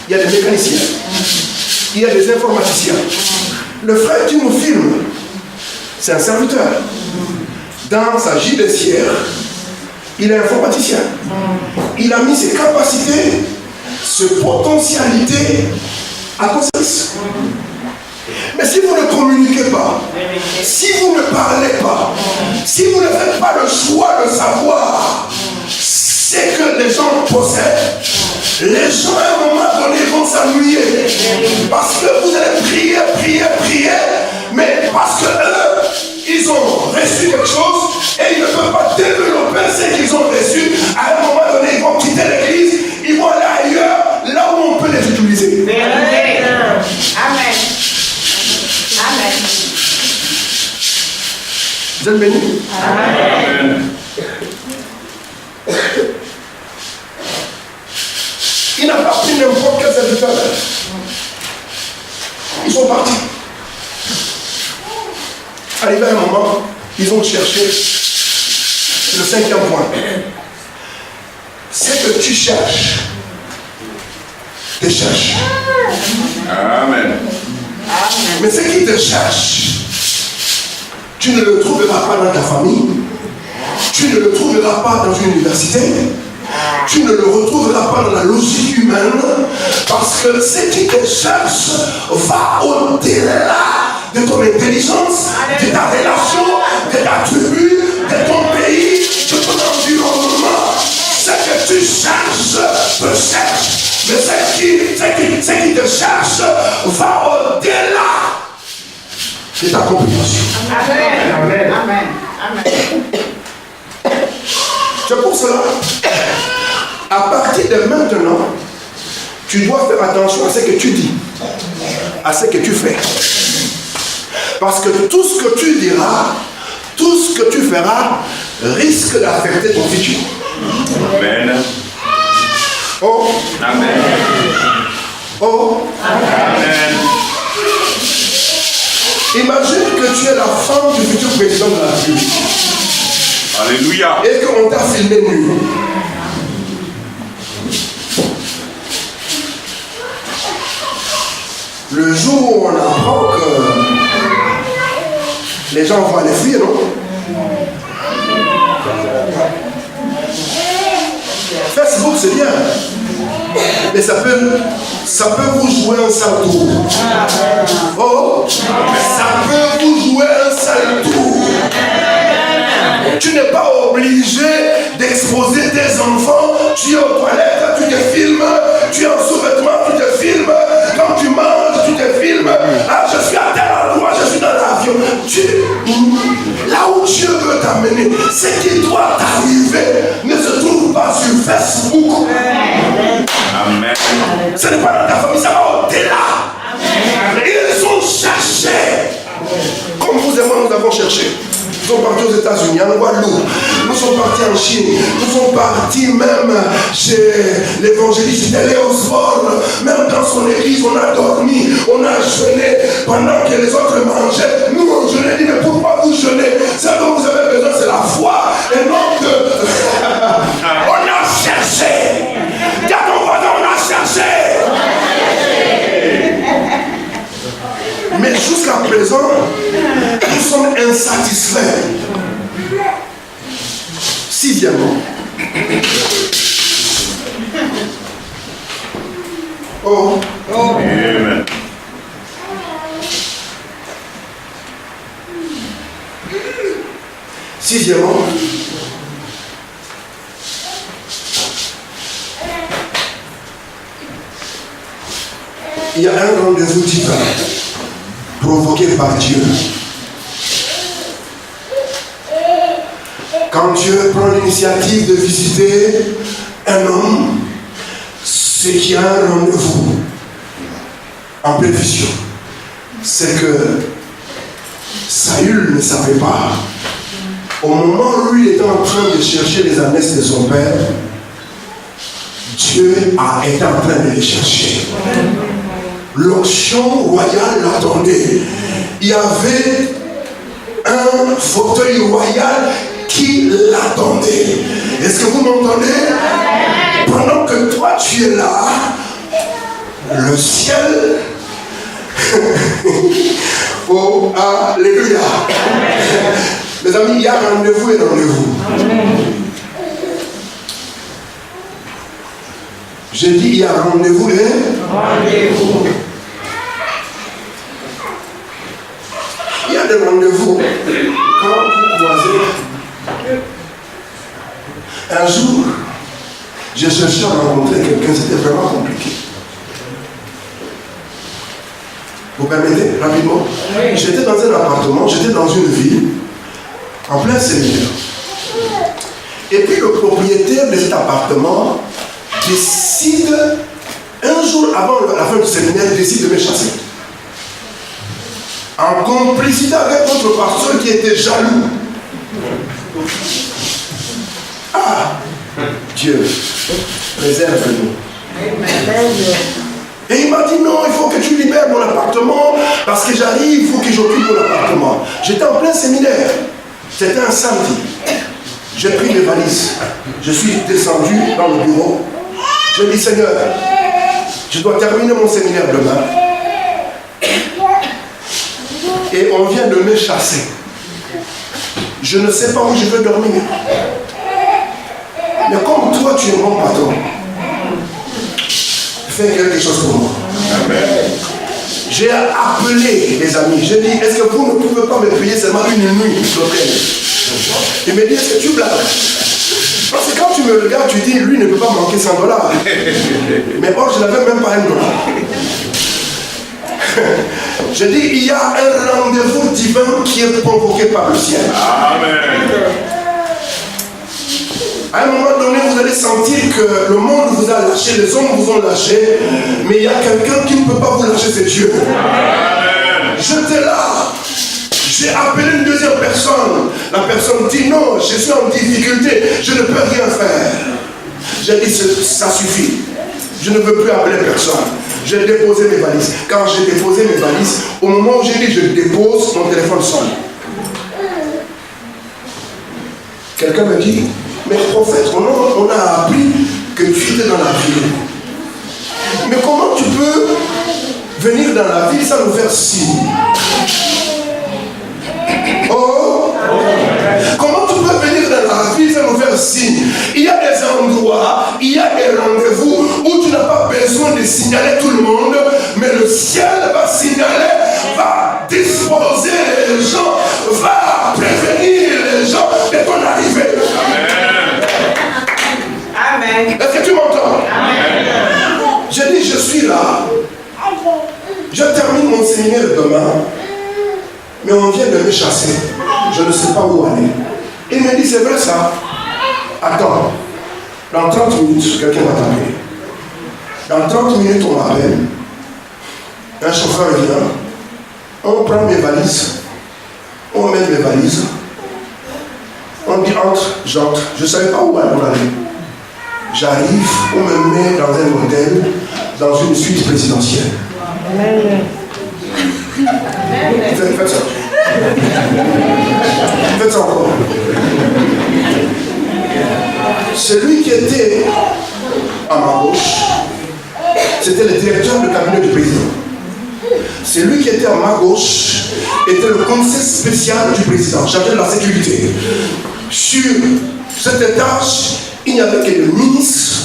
il y a des mécaniciens, il y a des informaticiens. Le frère qui nous filme, c'est un serviteur. Dans sa judiciaire, il est informaticien. Il a mis ses capacités, ses potentialités à service. Mais si vous ne communiquez pas, si vous ne parlez pas, si vous ne faites pas le choix de savoir ce que les gens possèdent, les gens à un moment donné vont s'ennuyer. Parce que vous allez prier, mais parce que eux, ils ont reçu quelque chose et ils ne peuvent pas développer ce qu'ils ont reçu. À un moment donné, ils vont quitter l'église, ils vont aller ailleurs, là où on peut les utiliser. Amen. Amen. Amen. Vous êtes bénis? Amen. arrivé à un moment, ils ont cherché. C'est le 5e point. C'est que tu cherches. Tu cherches. Amen. Mais ce qui te cherche, tu ne le trouveras pas dans ta famille. Tu ne le trouveras pas dans une université. Tu ne le retrouveras pas dans la logique humaine. Parce que ce qui te cherche va au-delà de ton intelligence, de ta relation, de ta tribu, de ton pays, de ton environnement. Ce que tu cherches te cherche. Mais ce qui te cherche va au-delà de ta compréhension. Amen. Amen. Amen. C'est pour cela, à partir de maintenant, tu dois faire attention à ce que tu dis, à ce que tu fais. Parce que tout ce que tu diras, tout ce que tu feras, risque d'affecter ton futur. Amen. Oh. Amen. Oh. Amen. Imagine que tu es la femme du futur président de la République. Alléluia. Et qu'on t'a filmé nu. Le jour où on apprend que les gens vont aller fuir, non? Facebook, c'est bien. Mais ça peut vous jouer un sale tour. Oh, ça peut vous jouer un sale tour. Tu n'es pas obligé d'exposer tes enfants. Tu es aux toilettes, tu te filmes. Tu es en sous-vêtements, tu te filmes. Quand tu manges, tu te filmes. Ah, je suis à tel endroit, je suis dans l'avion. Là où Dieu veut t'amener, ce qui doit t'arriver ne se trouve pas sur Facebook. Amen. Ce n'est pas dans ta famille, ça va au-delà. Ils ont cherché. Comme vous et moi, nous avons cherché. Nous sommes partis aux États-Unis, en Guadeloupe. Nous sommes partis en Chine. Nous sommes partis même chez l'évangéliste Léo Sport. Même dans son église, on a dormi. On a jeûné pendant que les autres mangeaient. Nous, on jeûnait. Dit, mais pourquoi vous jeûnez? Ce dont vous avez besoin, c'est la foi. Et non que... on a cherché. Dis à ton voisin, on a cherché. Mais jusqu'à présent, nous sommes insatisfaits. 6e. Oh. Amen. Sixièmement, il y a un rendez-vous divin provoqué par Dieu. Quand Dieu prend l'initiative de visiter un homme, c'est qu'il y a un rendez-vous en prévision. C'est que Saül ne savait pas. Au moment où il était en train de chercher les ânesses de son père, Dieu a été en train de les chercher. L'onction royale l'attendait. Il y avait un fauteuil royal qui l'attendait. Est-ce que vous m'entendez? Pendant que toi tu es là, le ciel... oh, alléluia. Mes amis, il y a rendez-vous et rendez-vous. J'ai dit, il y a rendez-vous et rendez-vous. Il y a des rendez-vous quand vous croisez. Un jour, j'ai cherché à rencontrer quelqu'un, c'était vraiment compliqué. Vous permettez, rapidement? Oui. J'étais dans un appartement, j'étais dans une ville, en plein séminaire. Et puis le propriétaire de cet appartement décide, un jour avant la fin du séminaire, décide de me chasser. En complicité avec notre pasteur qui était jaloux. Ah, Dieu, préserve-nous. Et il m'a dit non, il faut que tu libères libère mon appartement parce que j'arrive, il faut que j'occupe mon appartement. J'étais en plein séminaire. C'était un samedi. J'ai pris mes valises. Je suis descendu dans le bureau. J'ai dit, Seigneur, je dois terminer mon séminaire demain. Et on vient de me chasser. Je ne sais pas où je veux dormir. Mais comme toi, tu es mon patron, fais quelque chose pour moi. Amen. J'ai appelé les amis. J'ai dit, est-ce que vous ne pouvez pas me payer seulement une nuit d'hôtel? Il me dit, est-ce que tu blagues? Parce que quand tu me regardes, tu dis, lui ne peut pas manquer 100 $. Mais or, je n'avais même pas $1. Je dis, il y a un rendez-vous divin qui est convoqué par le ciel. Amen. À un moment donné, vous allez sentir que le monde vous a lâché, les hommes vous ont lâché, mais il y a quelqu'un qui ne peut pas vous lâcher, c'est Dieu. Amen. J'étais là. J'ai appelé une deuxième personne. La personne dit non, je suis en difficulté, je ne peux rien faire. J'ai dit, ça suffit. Je ne veux plus appeler personne. J'ai déposé mes valises. Quand j'ai déposé mes valises, au moment où j'ai dit je dépose, mon téléphone sonne. Quelqu'un me dit, mais prophète, on a appris que tu étais dans la ville. Mais comment tu peux venir dans la ville sans nous faire signe? Oh, comment tu peux venir dans la ville sans nous faire signe? Il y a des endroits, il y a des rendez-vous où tu n'as pas besoin de signaler tout le monde, mais le ciel va signaler, va disposer les gens, va prévenir les gens de ton arrivée. Amen. Amen. Est-ce que tu m'entends? J'ai dit, je suis là. Je termine mon séminaire demain. Mais on vient de me chasser. Je ne sais pas où aller. Il me dit, c'est vrai ça. Attends. Dans 30 minutes, quelqu'un va t'appeler. Dans 30 minutes, on m'appelle. Un chauffeur vient. On prend mes valises. On met mes valises. On dit entre, j'entre. Je ne savais pas où aller. J'arrive, on me met dans un hôtel, dans une suite présidentielle. Faites ça. Faites ça encore. Celui qui était à ma gauche, c'était le directeur du cabinet du président. Celui qui était à ma gauche était le conseil spécial du président, chargé de la sécurité. Sur cet étage, il n'y avait que le ministre,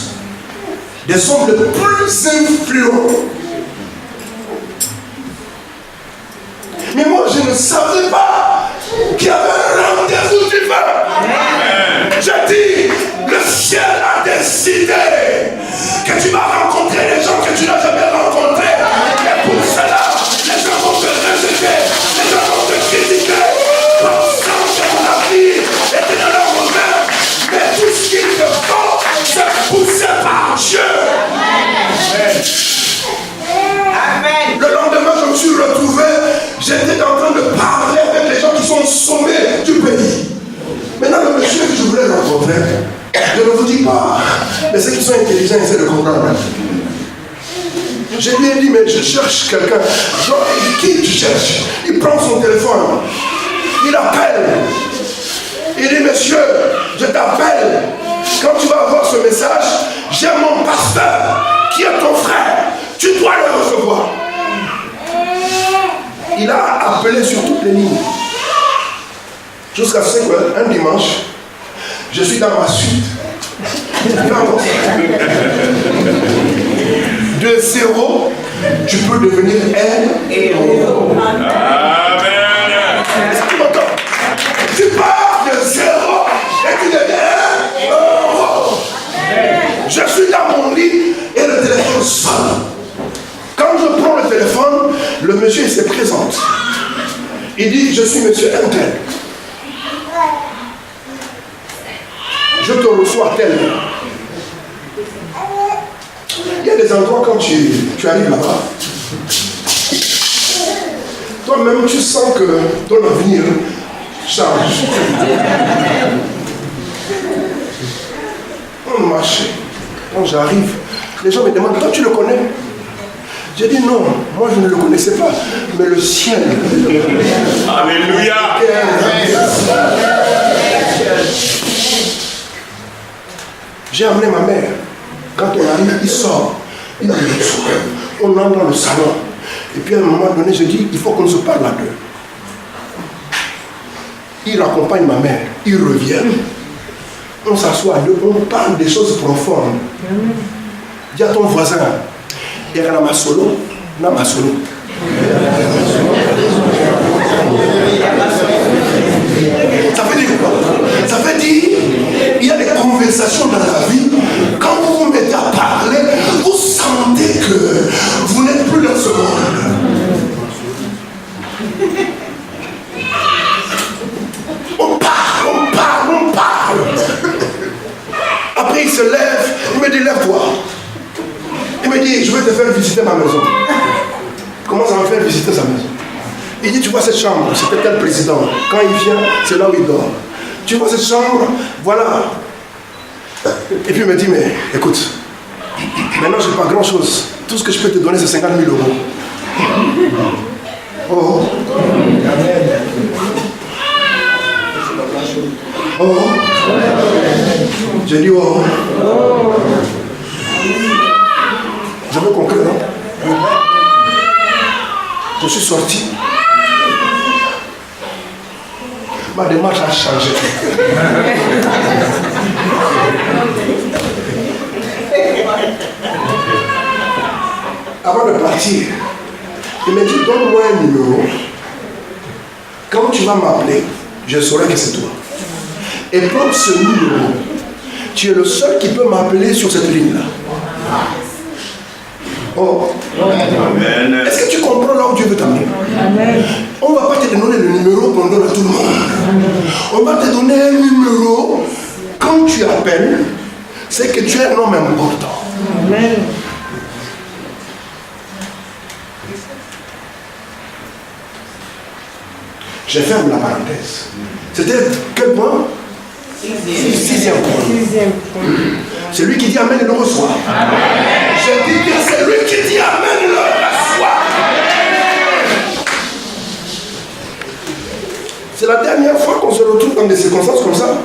des hommes les plus influents. Mais moi, je ne savais pas qu'il y avait un rendez-vous divin. J'ai dit, le ciel a décidé que tu vas rencontrer les gens que tu n'as jamais rencontrés. Et pour cela, les gens vont te rejeter, les gens vont te critiquer, pensant que ton avenir était dans leur main. Mais tout ce qu'il te faut, c'est poussé par Dieu. Amen. Le lendemain, je me suis retrouvé, j'étais en train de parler avec les gens qui sont au sommet du pays. Maintenant, le monsieur que je voulais rencontrer, je ne vous dis pas, mais ceux qui sont intelligents essaient de comprendre. Je lui ai dit, mais je cherche quelqu'un. Genre, qui tu cherches? Il prend son téléphone, il appelle. Il dit, monsieur, je t'appelle. Quand tu vas avoir ce message, j'ai mon pasteur qui est ton frère. Tu dois le recevoir. Il a appelé sur toutes les lignes. Jusqu'à ce qu'un dimanche, je suis dans ma suite. De zéro, tu peux devenir un héros. Amen. Est-ce que tu m'entends? Tu pars de zéro et tu deviens un héros. Je suis dans mon lit et le téléphone sonne. Quand je prends le téléphone, le monsieur se présente. Il dit, je suis monsieur Intel. Je te reçois tel. Il y a des endroits quand tu arrives là-bas, toi-même tu sens que ton avenir change. On marche, quand j'arrive, les gens me demandent, toi tu le connais? J'ai dit non, moi je ne le connaissais pas, mais le ciel. Alléluia. J'ai amené ma mère. Quand on arrive, il sort. Il arrive. On entre dans le salon. Et puis à un moment donné, je dis, il faut qu'on se parle à deux. Il accompagne ma mère. Il revient. On s'assoit à deux. On parle des choses profondes. Dis à ton voisin, il y a ma solo. Ma solo. Ça veut dire quoi? Ça veut dire il y a des conversations dans la vie. Quand vous vous mettez à parler, vous sentez que vous n'êtes plus dans ce monde. On parle. Après il se lève, il me dit lève-toi. Il me dit je vais te faire visiter ma maison. Comment ça va faire visiter sa maison? Il dit, tu vois cette chambre, c'était tel président. Quand il vient, c'est là où il dort. Tu vois cette chambre, voilà. Et puis il me dit, mais écoute, maintenant je n'ai pas grand chose. Tout ce que je peux te donner, c'est 50 000 euros. Oh. Oh. J'ai dit, oh. Je veux conclure, non? Je suis sorti. Ma démarche a changé. Avant de partir, il m'a dit, donne-moi un numéro. Quand tu vas m'appeler, je saurai que c'est toi. Et prends ce numéro. Tu es le seul qui peut m'appeler sur cette ligne-là. Oh. Amen. Est-ce que tu comprends là où Dieu veut t'amener? On ne va pas te donner le numéro qu'on donne à tout le monde. On va te donner un numéro. Quand tu appelles, c'est que tu es un homme important. Amen. Je ferme la parenthèse. C'était quel point? Sixième point. C'est lui qui dit Amen et le reçoit. Je dis bien, c'est lui qui dit Amen et le reçoit. C'est la dernière fois qu'on se retrouve dans des circonstances comme ça.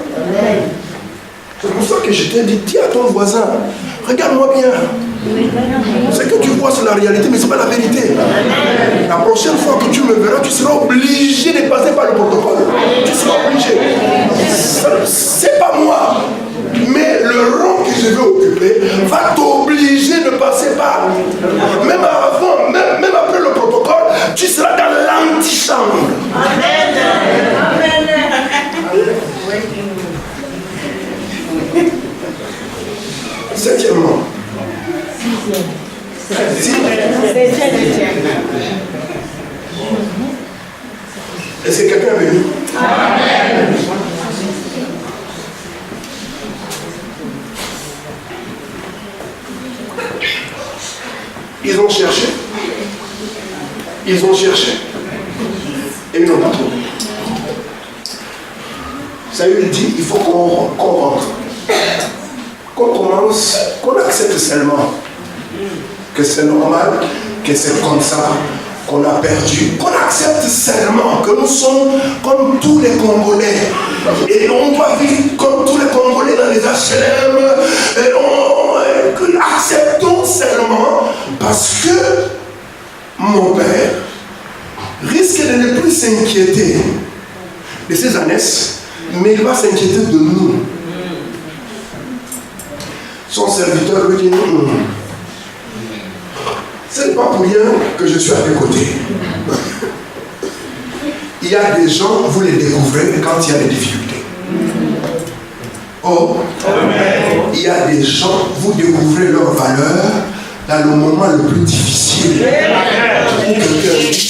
C'est pour ça que je t'ai dit, dis à ton voisin, regarde-moi bien. Ce que tu vois, c'est la réalité, mais ce n'est pas la vérité. La prochaine fois que tu me verras, tu seras obligé de passer par le protocole. Tu seras obligé. C'est pas moi. Mais le rang que je vais occuper va t'obliger de passer par. Même avant, même après le protocole, tu seras dans l'antichambre. Amen. Septièmement. Est-ce que quelqu'un est venu? Amen. Ils ont cherché. Et ils n'ont pas trouvé. Saül dit, il faut qu'on rentre. Qu'on commence, qu'on accepte seulement que c'est normal, que c'est comme ça qu'on a perdu. Qu'on accepte seulement que nous sommes comme tous les Congolais. Et on doit vivre comme tous les Congolais dans les HLM. Et acceptons seulement parce que mon père risque de ne plus s'inquiéter de ses ânesses, mais il va s'inquiéter de nous. Son serviteur lui dit non. Ce n'est pas pour rien que je suis à tes côtés. Il y a des gens, vous les découvrez quand il y a des difficultés. Oh, il y a des gens, vous découvrez leur valeur dans le moment le plus difficile. Quelqu'un dit,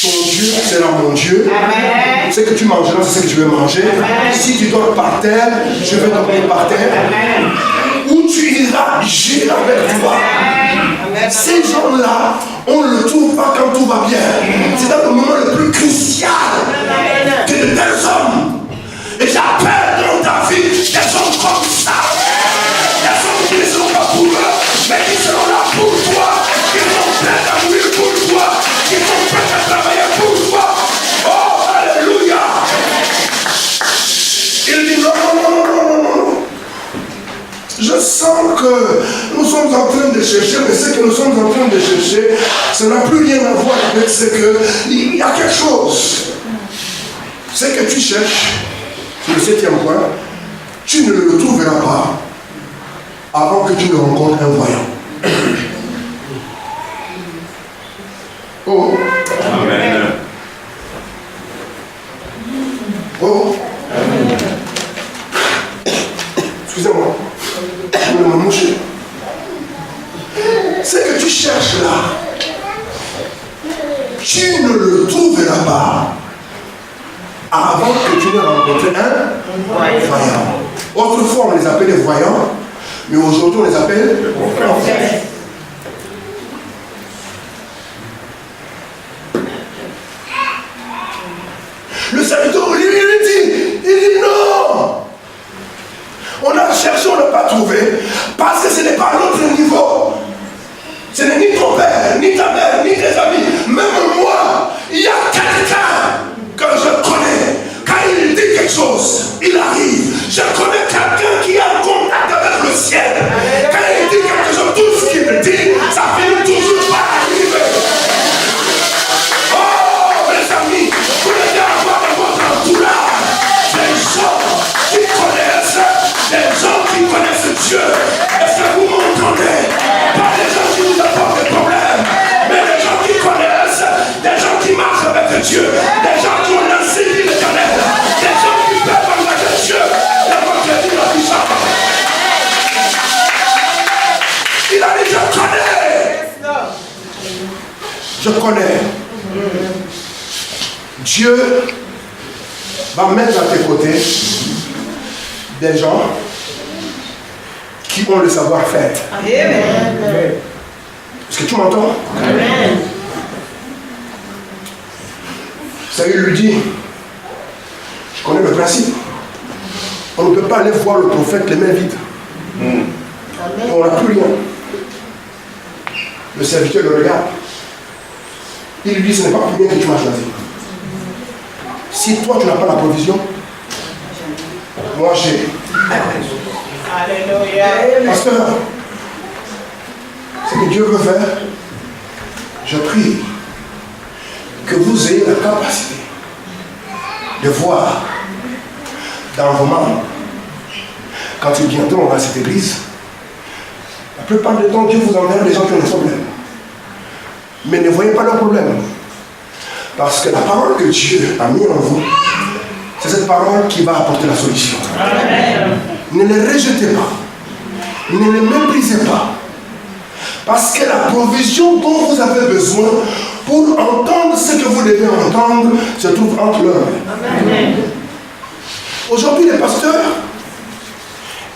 ton Dieu sera mon Dieu. Amen. Ce que tu mangeras, c'est ce que tu veux manger. Amen. Si tu dors par terre, je vais dormir par terre. Amen. Où tu iras, j'irai avec toi. Amen. Ces gens-là, on ne le trouve pas quand tout va bien. C'est dans le moment le plus crucial que de tels hommes. Et j'appelle dans ta vie des hommes comme ça. Des hommes qui ne seront pas pour eux, mais qui seront là pour toi. que nous sommes en train de chercher, mais ce que nous sommes en train de chercher, ça n'a plus rien à voir avec ce que... Il y a quelque chose. Ce que tu cherches, c'est le 7e point, tu ne le trouveras pas avant que tu ne rencontres un voyant. Oh. Amen. Oh. Excusez-moi. Je vais me moucher. Ce que tu cherches là, tu ne le trouveras pas avant que tu n'aies rencontré un voyant. Autrefois, on les appelait voyants, mais aujourd'hui, on les appelle prophètes. Le serviteur, il dit non. On a cherché, on n'a pas trouvé, parce que ce n'est pas notre niveau. Ce n'est ni ton père, ni ta mère, ni tes amis. Même moi, il y a quelqu'un que je connais. Quand il dit quelque chose, il arrive. Je connais quelqu'un qui a contact avec le ciel. Quand il dit quelque chose, tout ce qu'il me dit, ça finit toujours par arriver. Oh, mes amis, vous devez avoir dans votre entourage des gens qui connaissent, Dieu. Est-ce que vous m'entendez? Pas des gens qui vous apportent des problèmes, mais des gens qui connaissent, des gens qui marchent avec Dieu, des gens qui ont lancé l'éternel, des gens qui peuvent engager Dieu dans votre vie dans l'histoire. Il a dit, je connais. Dieu va mettre à tes côtés des gens qui ont le savoir-faire. Est-ce que tu m'entends? Amen. Saül lui dit, je connais le principe. On ne peut pas aller voir le prophète les mains vides. On n'a plus rien. Le serviteur le regarde. Il lui dit, ce n'est pas pour rien que tu m'as choisi. Si toi tu n'as pas la provision, moi j'ai. Alléluia. Pasteur, ce que Dieu veut faire, je prie que vous ayez la capacité de voir dans vos membres, quand ils viendront dans cette église, la plupart du temps, Dieu vous enverra des gens qui ont des problèmes. Mais ne voyez pas leurs problèmes. Parce que la parole que Dieu a mis en vous, c'est cette parole qui va apporter la solution. Amen. Ne les rejetez pas. Ne les méprisez pas. Parce que la provision dont vous avez besoin pour entendre ce que vous devez entendre se trouve entre leurs mains. Aujourd'hui, les pasteurs,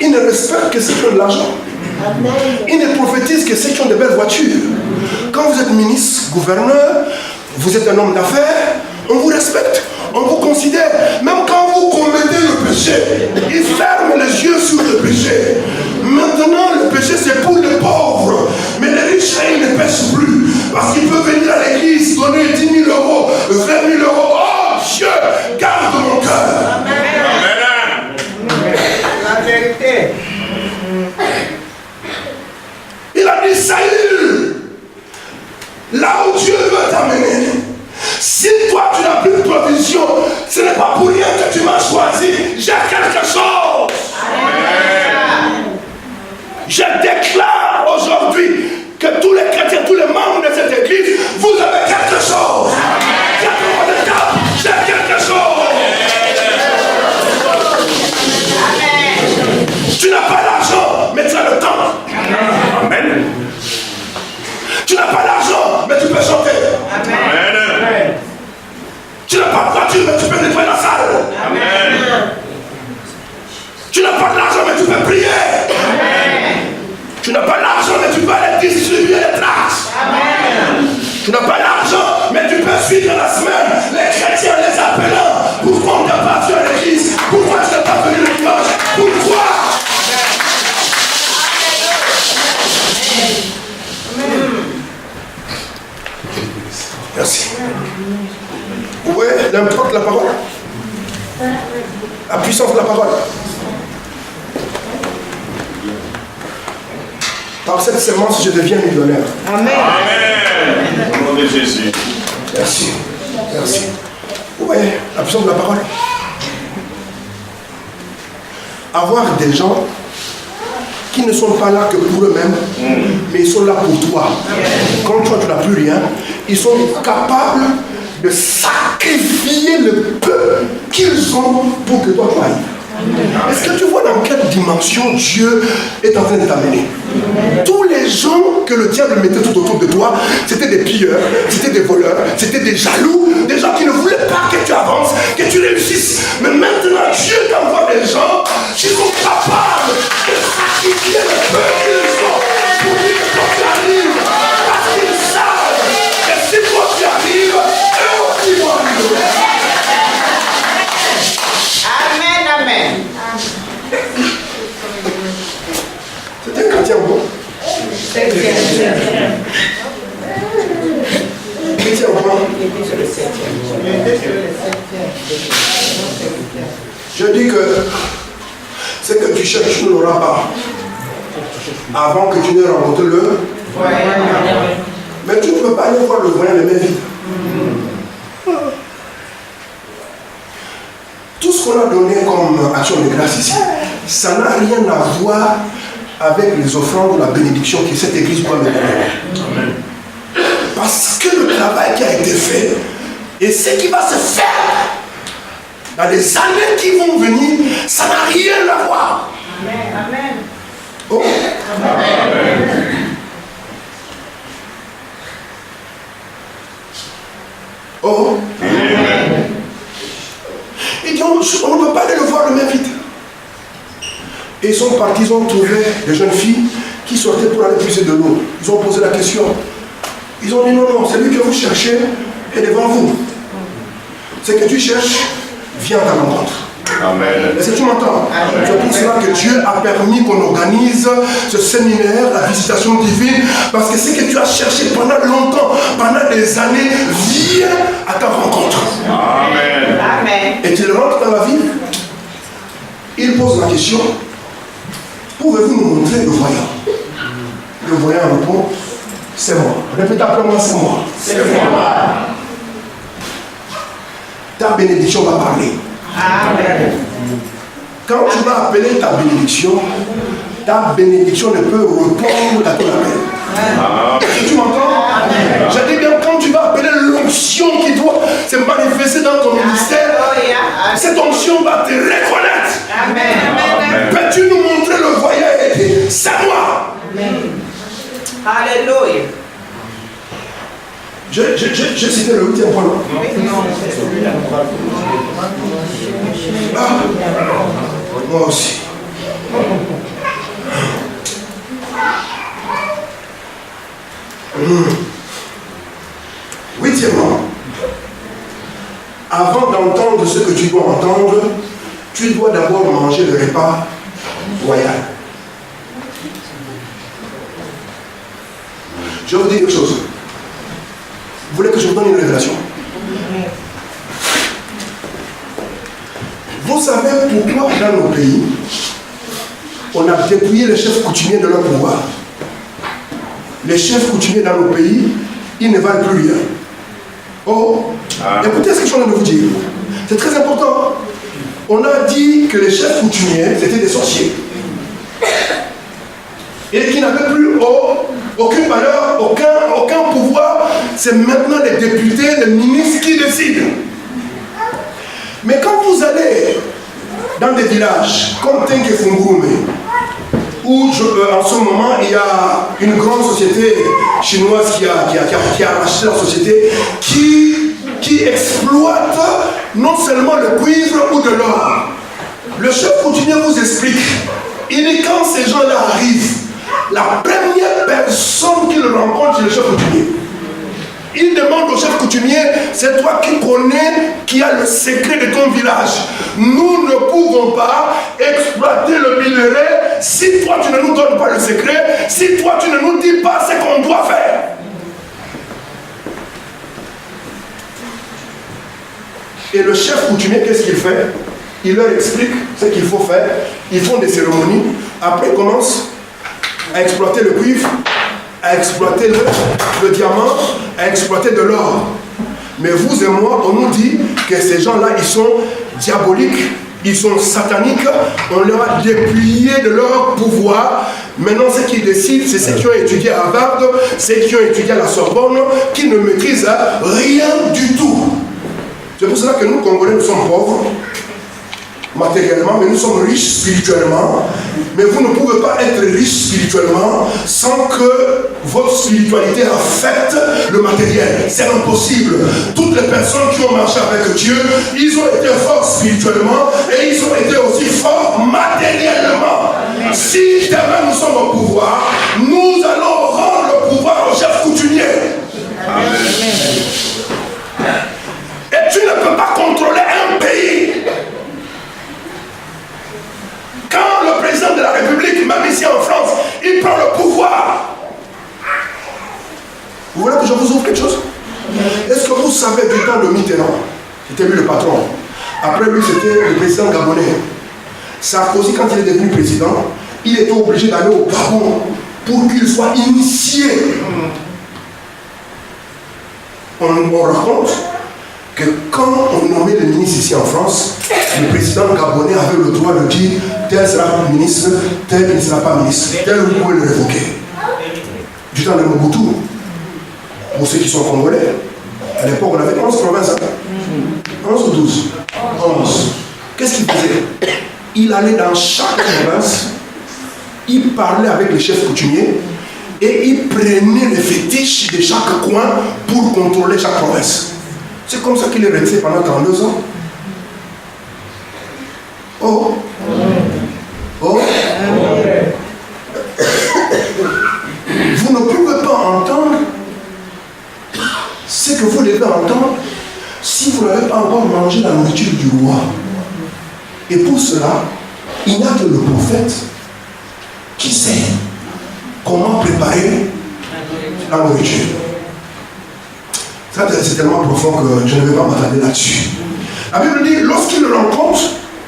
ils ne respectent que ceux qui ont de l'argent. Ils ne prophétisent que ceux qui ont de belles voitures. Quand vous êtes ministre, gouverneur, vous êtes un homme d'affaires, on vous respecte, on vous considère. Même quand vous commettez le péché, ils ferment les yeux sur le péché. Maintenant, le péché c'est pour les pauvres. Mais les riches, ils ne pêchent plus. Parce qu'ils peuvent venir à l'église, donner 10 000 euros, 20 000 euros. Oh Dieu, garde mon cœur. Amen. La vérité. Il a dit, Saül, là où Dieu veut t'amener, si toi tu n'as plus de provision, ce n'est pas pour rien que tu m'as choisi. J'ai quelque chose. Amen. Je déclare aujourd'hui que tous les chrétiens, tous les membres de cette église, vous avez quelque chose. J'ai quelque chose. Amen. Tu n'as pas l'argent, mais tu as le temps. Amen. Tu n'as pas l'argent, mais tu peux chanter. Amen. Tu n'as pas de voiture, mais tu peux nettoyer la salle. Amen. Tu n'as pas de l'argent, mais tu peux prier. Amen. Tu n'as pas l'argent, mais tu peux aller distribuer les tracts. Amen. Tu n'as pas l'argent, mais tu peux suivre la semaine les chrétiens les appelant. Pourquoi on n'a pas vu à l'église? Pourquoi je n'ai pas venu le dimanche? Pourquoi? Merci. Oui, l'importe la parole. La puissance de la parole. Par cette semence, je deviens millionnaire. Amen. Amen. Au nom de Jésus. Merci. Merci. Vous voyez la puissance de la parole. Avoir des gens qui ne sont pas là que pour eux-mêmes, mais ils sont là pour toi. Quand toi tu n'as plus rien, ils sont capables de sacrifier le peu qu'ils ont pour que toi tu ailles. Est-ce que tu vois dans quelle dimension Dieu est en train de t'amener? Tous les gens que le diable mettait tout autour de toi, c'était des pilleurs, c'était des voleurs, c'était des jaloux, des gens qui ne voulaient pas que tu avances, que tu réussisses. Mais maintenant, Dieu t'envoie des gens qui sont capables de sacrifier le peu qu'ils ont pour dire que toi tu arrives. Parce qu'ils savent que si toi tu arrives, eux aussi vont arriver. Amen, amen. C'est un chrétien bon. Chrétien bon. Je dis que ce que tu cherches, tu ne l'auras pas. Avant que tu ne rencontres le. Mais tu ne peux pas aller voir le voyant les mains vides. Tout ce qu'on a donné comme action de grâce ici, ça n'a rien à voir avec les offrandes ou la bénédiction que cette église doit me donner. Parce que le travail qui a été fait et ce qui va se faire dans les années qui vont venir, ça n'a rien à voir. Amen. Oh. Oh. Et donc, on ne peut pas aller le voir le même vite. Et ils sont partis, ils ont trouvé des jeunes filles qui sortaient pour aller puiser de l'eau. Ils ont posé la question. Ils ont dit non, non, celui que vous cherchez est devant vous. Ce que tu cherches vient à ta rencontre. Amen. Est-ce que tu m'entends? C'est pour cela que Dieu a permis qu'on organise ce séminaire, la visitation divine, parce que ce que tu as cherché pendant longtemps, pendant des années, vient à ta rencontre. Amen. Amen. Et tu rentres dans la vie, il pose la question, pouvez-vous nous montrer le voyant? Le voyant répond, c'est moi. Répète après moi, c'est moi. C'est moi. Ta bénédiction va parler. Amen. Quand tu vas appeler ta bénédiction ne peut répondre à ton appel. Est-ce que tu m'entends? J'ai dit bien, quand tu vas appeler l'onction qui doit se manifester dans ton ministère, cette onction va te reconnaître. Amen. Peux-tu nous montrer le voyant et dire, c'est moi? Amen. Alléluia. J'ai cité le 8e point. Ah, moi aussi. Huitièmement, avant d'entendre ce que tu dois entendre, tu dois d'abord manger le repas royal. Je vais vous dire quelque chose. Vous voulez que je vous donne une révélation? Vous savez pourquoi dans nos pays, on a dépouillé les chefs coutumiers de leur pouvoir? Les chefs coutumiers dans nos pays, ils ne valent plus rien. Oh, écoutez ce que je suis en train de vous dire. C'est très important. On a dit que les chefs coutumiers, c'était des sorciers. Et qui n'avaient plus aucune valeur, aucun pouvoir. C'est maintenant les députés, les ministres qui décident. Mais quand vous allez dans des villages comme Tenkefungurume, où en ce moment il y a une grande société chinoise qui a racheté la société, qui exploite non seulement le cuivre ou de l'or. Le chef coutumier vous explique, il dit quand ces gens-là arrivent, la première personne qu'il rencontre, c'est le chef coutumier. Il demande au chef coutumier, c'est toi qui connais, qui a le secret de ton village. Nous ne pouvons pas exploiter le minerai si toi tu ne nous donnes pas le secret, si toi tu ne nous dis pas ce qu'on doit faire. Et le chef coutumier, qu'est-ce qu'il fait? Il leur explique ce qu'il faut faire. Ils font des cérémonies. Après, ils commencent à exploiter le cuivre, à exploiter le diamant, à exploiter de l'or. Mais vous et moi, on nous dit que ces gens-là, ils sont diaboliques, ils sont sataniques, on leur a dépouillé de leur pouvoir. Maintenant, ce qui décident, c'est ceux qui ont étudié à Harvard, ceux qui ont étudié à la Sorbonne, qui ne maîtrisent rien du tout. C'est pour cela que nous, Congolais, nous sommes pauvres matériellement, mais nous sommes riches spirituellement. Mais vous ne pouvez pas être riche spirituellement sans que votre spiritualité affecte le matériel. C'est impossible. Toutes les personnes qui ont marché avec Dieu, ils ont été forts spirituellement et ils ont été aussi forts matériellement. Si demain nous sommes au pouvoir, nous allons rendre le pouvoir au chef coutumier. Amen. Et tu ne peux pas contrôler un pays. Quand le président de la République, même ici en France, il prend le pouvoir. Vous voulez que je vous ouvre quelque chose? Est-ce que vous savez du temps de Mitterrand? C'était lui le patron. Après lui, c'était le président gabonais. Sarkozy, quand il est devenu président, il était obligé d'aller au Gabon pour qu'il soit initié. On raconte que quand on nommait le ministre ici en France, le président gabonais avait le droit de dire tel sera ministre, tel ne sera pas ministre, tel vous pouvez le révoquer. Du temps de Mobutu, pour ceux qui sont congolais, à l'époque on avait 11 provinces, 11 ou 12, 11. Qu'est-ce qu'il faisait? Il allait dans chaque province, il parlait avec les chefs coutumiers et il prenait les fétiches de chaque coin pour contrôler chaque province. C'est comme ça qu'il est resté pendant 32 ans. Oh. Oh. Vous ne pouvez pas entendre ce que vous devez entendre si vous n'avez pas encore mangé la nourriture du roi. Et pour cela, il n'y a que le prophète qui sait comment préparer la nourriture. Ça, c'est tellement profond que je ne vais pas m'attarder là-dessus. La Bible dit, lorsqu'il rencontre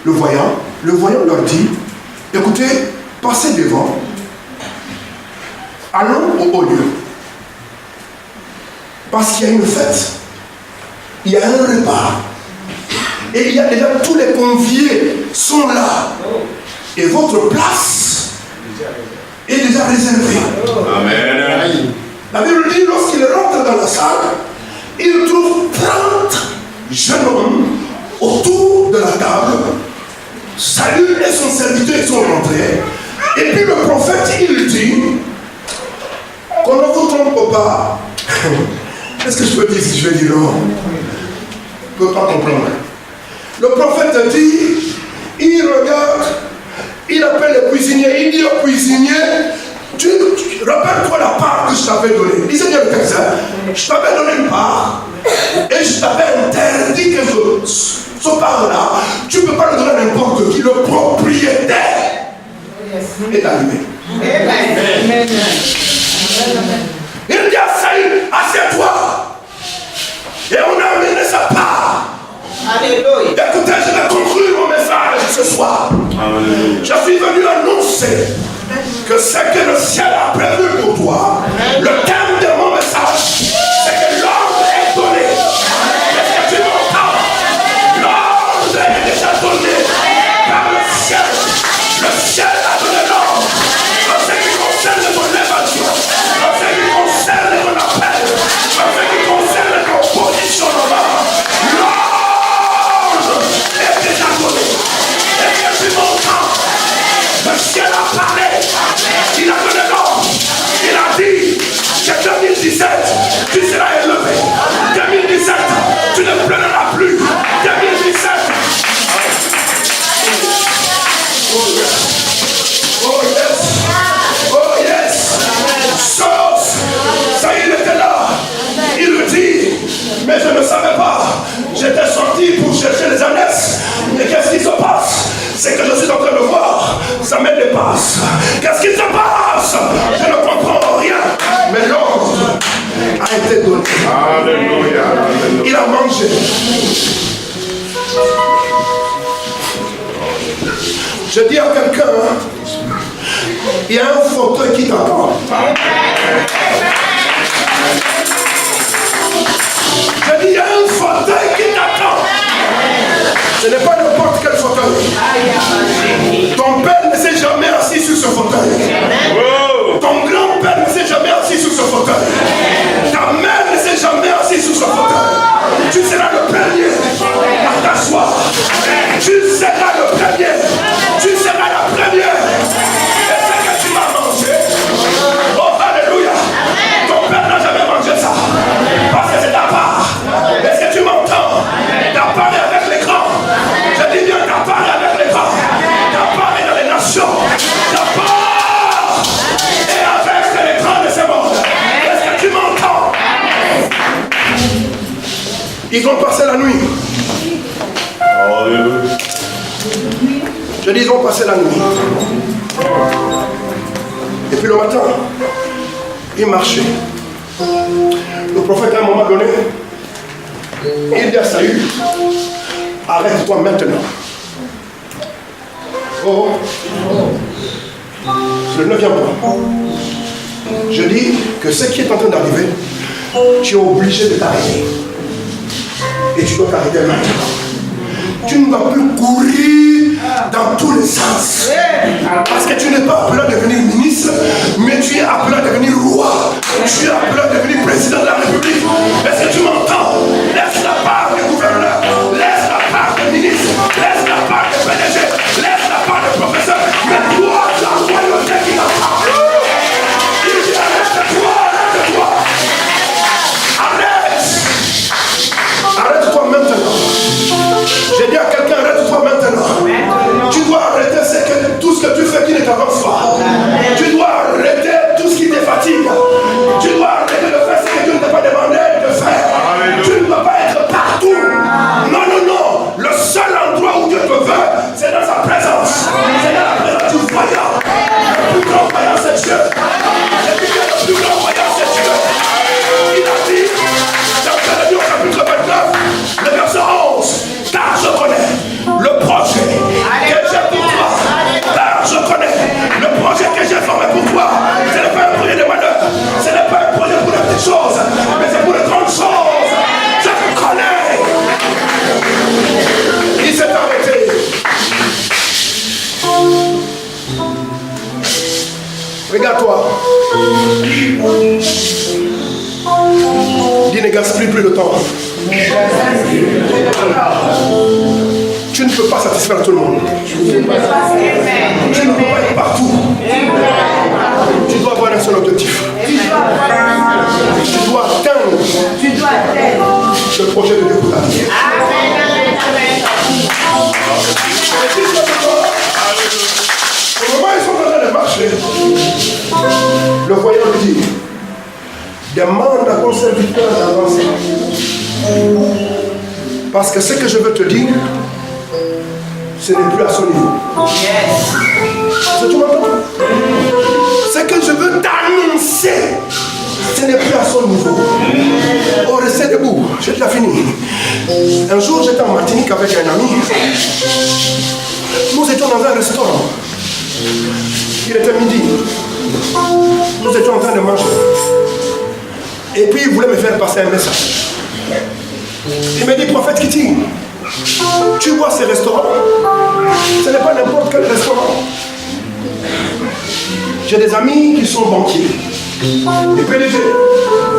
le voyant leur dit, écoutez, passez devant, allons au haut lieu. Parce qu'il y a une fête, il y a un repas, et il y a déjà tous les conviés sont là. Et votre place est déjà réservée. Amen. La Bible dit, lorsqu'il rentre dans la salle, il trouve 30 jeunes hommes autour de la table. Saül et son serviteur sont rentrés. Et puis le prophète, il dit qu'on ne vous trompe pas. Qu'est-ce que je peux dire si je vais dire non? Je ne peux pas comprendre. Le prophète dit, il regarde, il appelle le cuisinier, il dit au cuisinier, tu rappelle-toi la part que je t'avais donnée. Lisez bien le texte, hein? Je t'avais donné une part et je t'avais interdit que ce part-là, tu ne peux pas le donner à n'importe qui, le propriétaire est arrivé. Amen. Il dit à Saül, assieds-toi. Et on a amené sa part. Alléluia. Écoutez, je vais conclure mon message ce soir. Amen. Je suis venu annoncer que ce que le ciel a prévu pour toi, le thème de mon message, c'est que l'ordre est donné. Est-ce que tu m'entends? L'ordre est déjà donné par le ciel. Le ciel a donné l'ordre. En ce qui concerne ton évasion, en ce qui concerne ton appel, en ce qui concerne ton positionnement, l'ordre est déjà donné. Est-ce que tu m'entends? Le ciel a parlé. Il a donné l'ordre. Il a dit que 2017, tu seras élevé. 2017, tu ne pleureras plus. 2017. Oh yes. Oh yes. Chose. Ça, il était là. Il le dit. Mais je ne savais pas. J'étais sorti pour chercher les annexes. Mais qu'est-ce qui se passe? C'est que je suis en train de voir. Ça me dépasse. Qu'est-ce qui se passe? Je ne comprends rien. Mais l'ordre a été donné. Alléluia. Il a mangé. Je dis à quelqu'un, Il y a un fauteuil qui t'attend. Je dis, il y a un fauteuil qui t'attend. Ce n'est pas n'importe quel fauteuil. Ton père ne s'est jamais assis sur ce fauteuil. Ton grand-père ne s'est jamais assis sur ce fauteuil. Ta mère ne s'est jamais assise sur ce fauteuil. Tu seras le premier à t'asseoir. Tu seras le premier. Tu seras la première. Et ce que tu vas manger, oh alléluia, ton père n'a jamais mangé ça. Parce que c'est ta part. Est-ce que tu m'entends? Ta part est avec les grands. Je dis bien ta part est avec les grands. Ta part est dans les nations. Ta part est avec les grands de ce monde. Est-ce que tu m'entends? Ils ont passé la nuit. Alléluia. Je dis, ils ont passé la nuit. Et puis le matin, ils marchaient. Le prophète, à un moment donné, il dit à Saül, arrête-toi maintenant. Oh, je ne viens pas. Je dis que ce qui est en train d'arriver, tu es obligé de t'arrêter. Et tu dois t'arrêter maintenant. Tu ne vas plus courir dans tous les sens. Parce que tu n'es pas appelé à devenir ministre, mais tu es appelé à devenir roi. Tu es appelé à devenir président de la République. Est-ce que tu m'entends? Laisse la part des gouverneurs, laisse la part des ministres, laisse la part des PDG, laisse la part des professeurs. Mais toi, la royauté qui t'attend. Il dit arrête-toi, arrête-toi. Arrête. Arrête-toi maintenant. J'ai dit à quelqu'un, arrête-toi maintenant. Tu dois arrêter tout ce que tu fais qui ne t'avance pas. Tu dois arrêter tout ce qui te fatigue. Tu dois arrêter de faire ce que Dieu ne t'a pas demandé de faire. Tu ne dois pas être partout. Non, non, non. Le seul endroit où Dieu te veut, c'est dans sa présence. C'est dans la présence du voyant. Le plus grand voyant, c'est Dieu. Le plus grand voyant, c'est Dieu. Il a dit, dans Galatiens chapitre 29, le verset 11, car je connais le projet que j'ai pour toi. Car je connais le projet que j'ai formé pour toi. Ce n'est pas un projet de malheur. Ce n'est pas un projet pour les petites choses, mais c'est pour les grandes choses. Je te connais. Il s'est arrêté. Regarde-toi. Dis, ne gaspille plus de temps. Tu ne peux pas satisfaire tout le monde. Tu ne peux pas être partout. Tu dois avoir un seul objectif. Tu dois atteindre le projet de Dieu pour ta vie. Au moment où ils sont en train de marcher, le voyant lui dit, demande à ton serviteur d'avancer. Parce que ce que je veux te dire, ce n'est plus à son niveau. Est-ce que tu m'entends? Ce que je veux t'annoncer, ce n'est plus à son niveau. Oh, restez debout, j'ai déjà fini. Un jour, j'étais en Martinique avec un ami. Nous étions dans un restaurant. Il était midi. Nous étions en train de manger. Et puis, il voulait me faire passer un message. Il m'a dit, prophète Kitty, tu vois ces restaurants? Ce n'est pas n'importe quel restaurant. J'ai des amis qui sont banquiers, des PDG,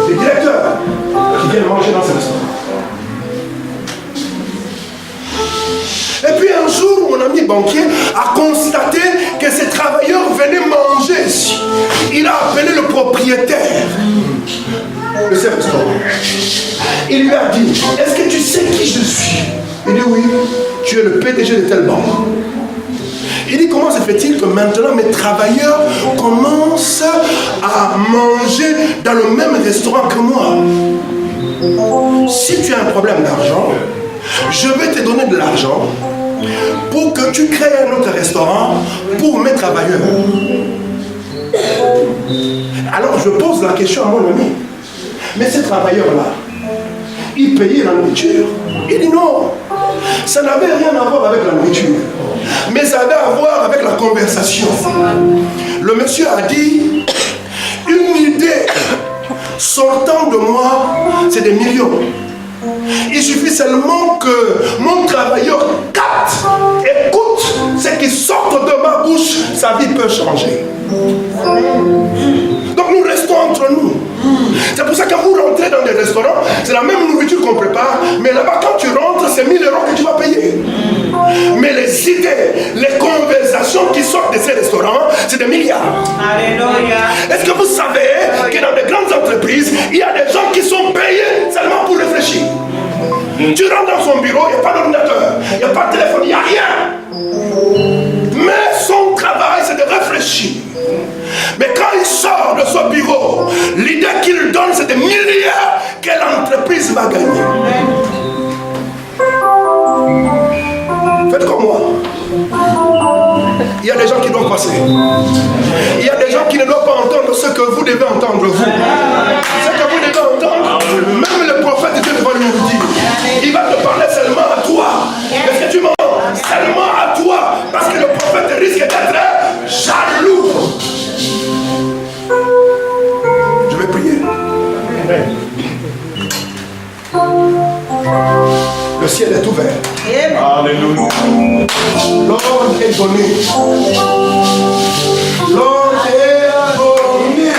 des directeurs qui viennent manger dans ces restaurants. Et puis un jour, mon ami banquier a constaté que ces travailleurs venaient manger ici. Il a appelé le propriétaire de ce restaurant. Il lui a dit, est-ce que tu sais qui je suis? Il dit, oui, tu es le PDG de telle banque. Il dit, comment se fait-il que maintenant mes travailleurs commencent à manger dans le même restaurant que moi? Si tu as un problème d'argent, je vais te donner de l'argent pour que tu crées un autre restaurant pour mes travailleurs. Alors je pose la question à mon ami, mais ces travailleurs-là, ils payaient la nourriture? Il dit non, ça n'avait rien à voir avec la nourriture. Mais ça avait à voir avec la conversation. Le monsieur a dit, une idée sortant de moi, c'est des millions. Il suffit seulement que mon travailleur capte, écoute ce qui sort de ma bouche, sa vie peut changer. Donc nous restons entre nous. C'est pour ça que quand vous rentrez dans des restaurants, c'est la même nourriture qu'on prépare, mais là-bas quand tu rentres, c'est 1000 € que tu vas payer. Mais les idées, les conversations qui sortent de ces restaurants, c'est des milliards. Alléluia. Est-ce que vous savez que dans de grandes entreprises, il y a des gens qui sont payés seulement pour réfléchir? Tu rentres dans son bureau, il n'y a pas d'ordinateur, il n'y a pas de téléphone, il n'y a rien. Mais son travail, c'est de réfléchir. Mais quand il sort de son bureau, l'idée qu'il donne, c'est des milliards que l'entreprise va gagner. Faites comme moi. Il y a des gens qui doivent passer. Il y a des gens qui ne doivent pas entendre ce que vous devez entendre, vous. Ce que vous devez entendre, même le prophète de Dieu va nous le dire. Il va te parler seulement à toi. Est-ce que tu m'entends? Seulement à toi. Parce que le prophète risque d'être jaloux. Je vais prier. Le ciel est ouvert. Alléluia. L'ordre est donné. L'ordre est donné.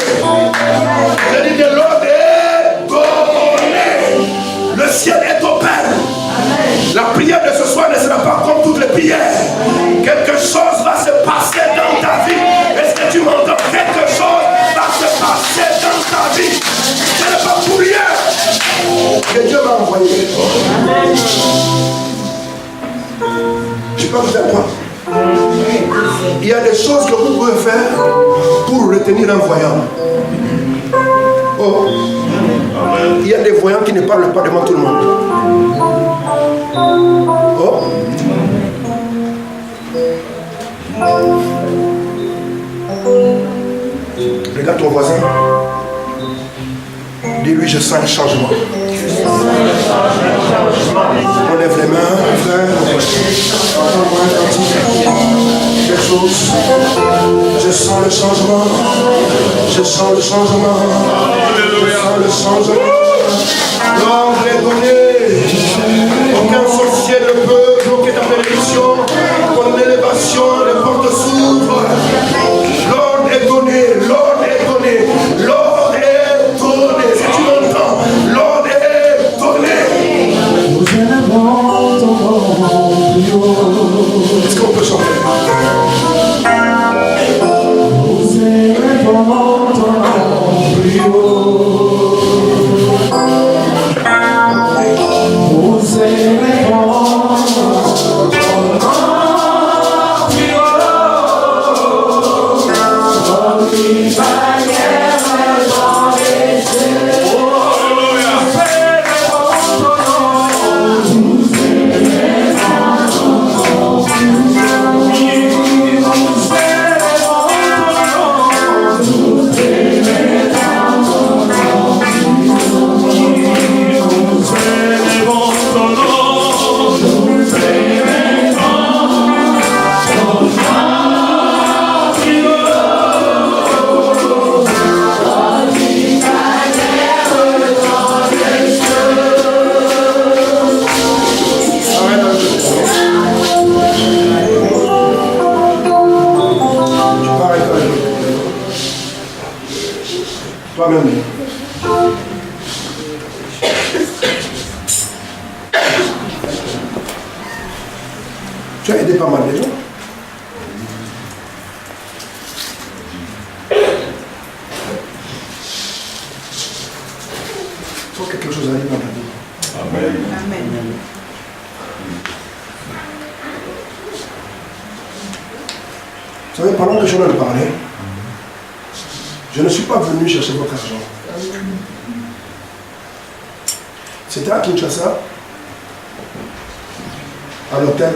Je dis que l'ordre est donné. Le ciel est ouvert. La prière de ce soir ne sera pas comme toutes les prières. Quelque chose va se passer dans ta vie. Est-ce que tu m'entends? Quelque chose va se passer dans ta vie. Ce n'est pas pour rien que Dieu m'a envoyé. Je ne sais pas vous dire quoi. Il y a des choses que vous pouvez faire pour retenir un voyant. Oh. Il y a des voyants qui ne parlent pas devant tout le monde. Oh. Regarde ton voisin. Dis-lui, je sens un changement. On lève les mains, frère. Quelque chose. Je sens le changement. Je sens le changement. Je sens le changement. L'ordre est donné. Aucun sorcier ne peut bloquer ta bénédiction. Ton élévation, les portes s'ouvrent. L'ordre est donné. L'ordre est donné. L'ordre est donné. Si tu m'entends, l'ordre est donné. Est-ce qu'on peut chanter? Toi-même. Tu as aidé pas mal de gens. Il faut que quelque chose arrive dans ta vie. Amen. Vous savez, pendant que je leur parlais, je ne suis pas venu chercher votre argent. C'était à Kinshasa, à l'hôtel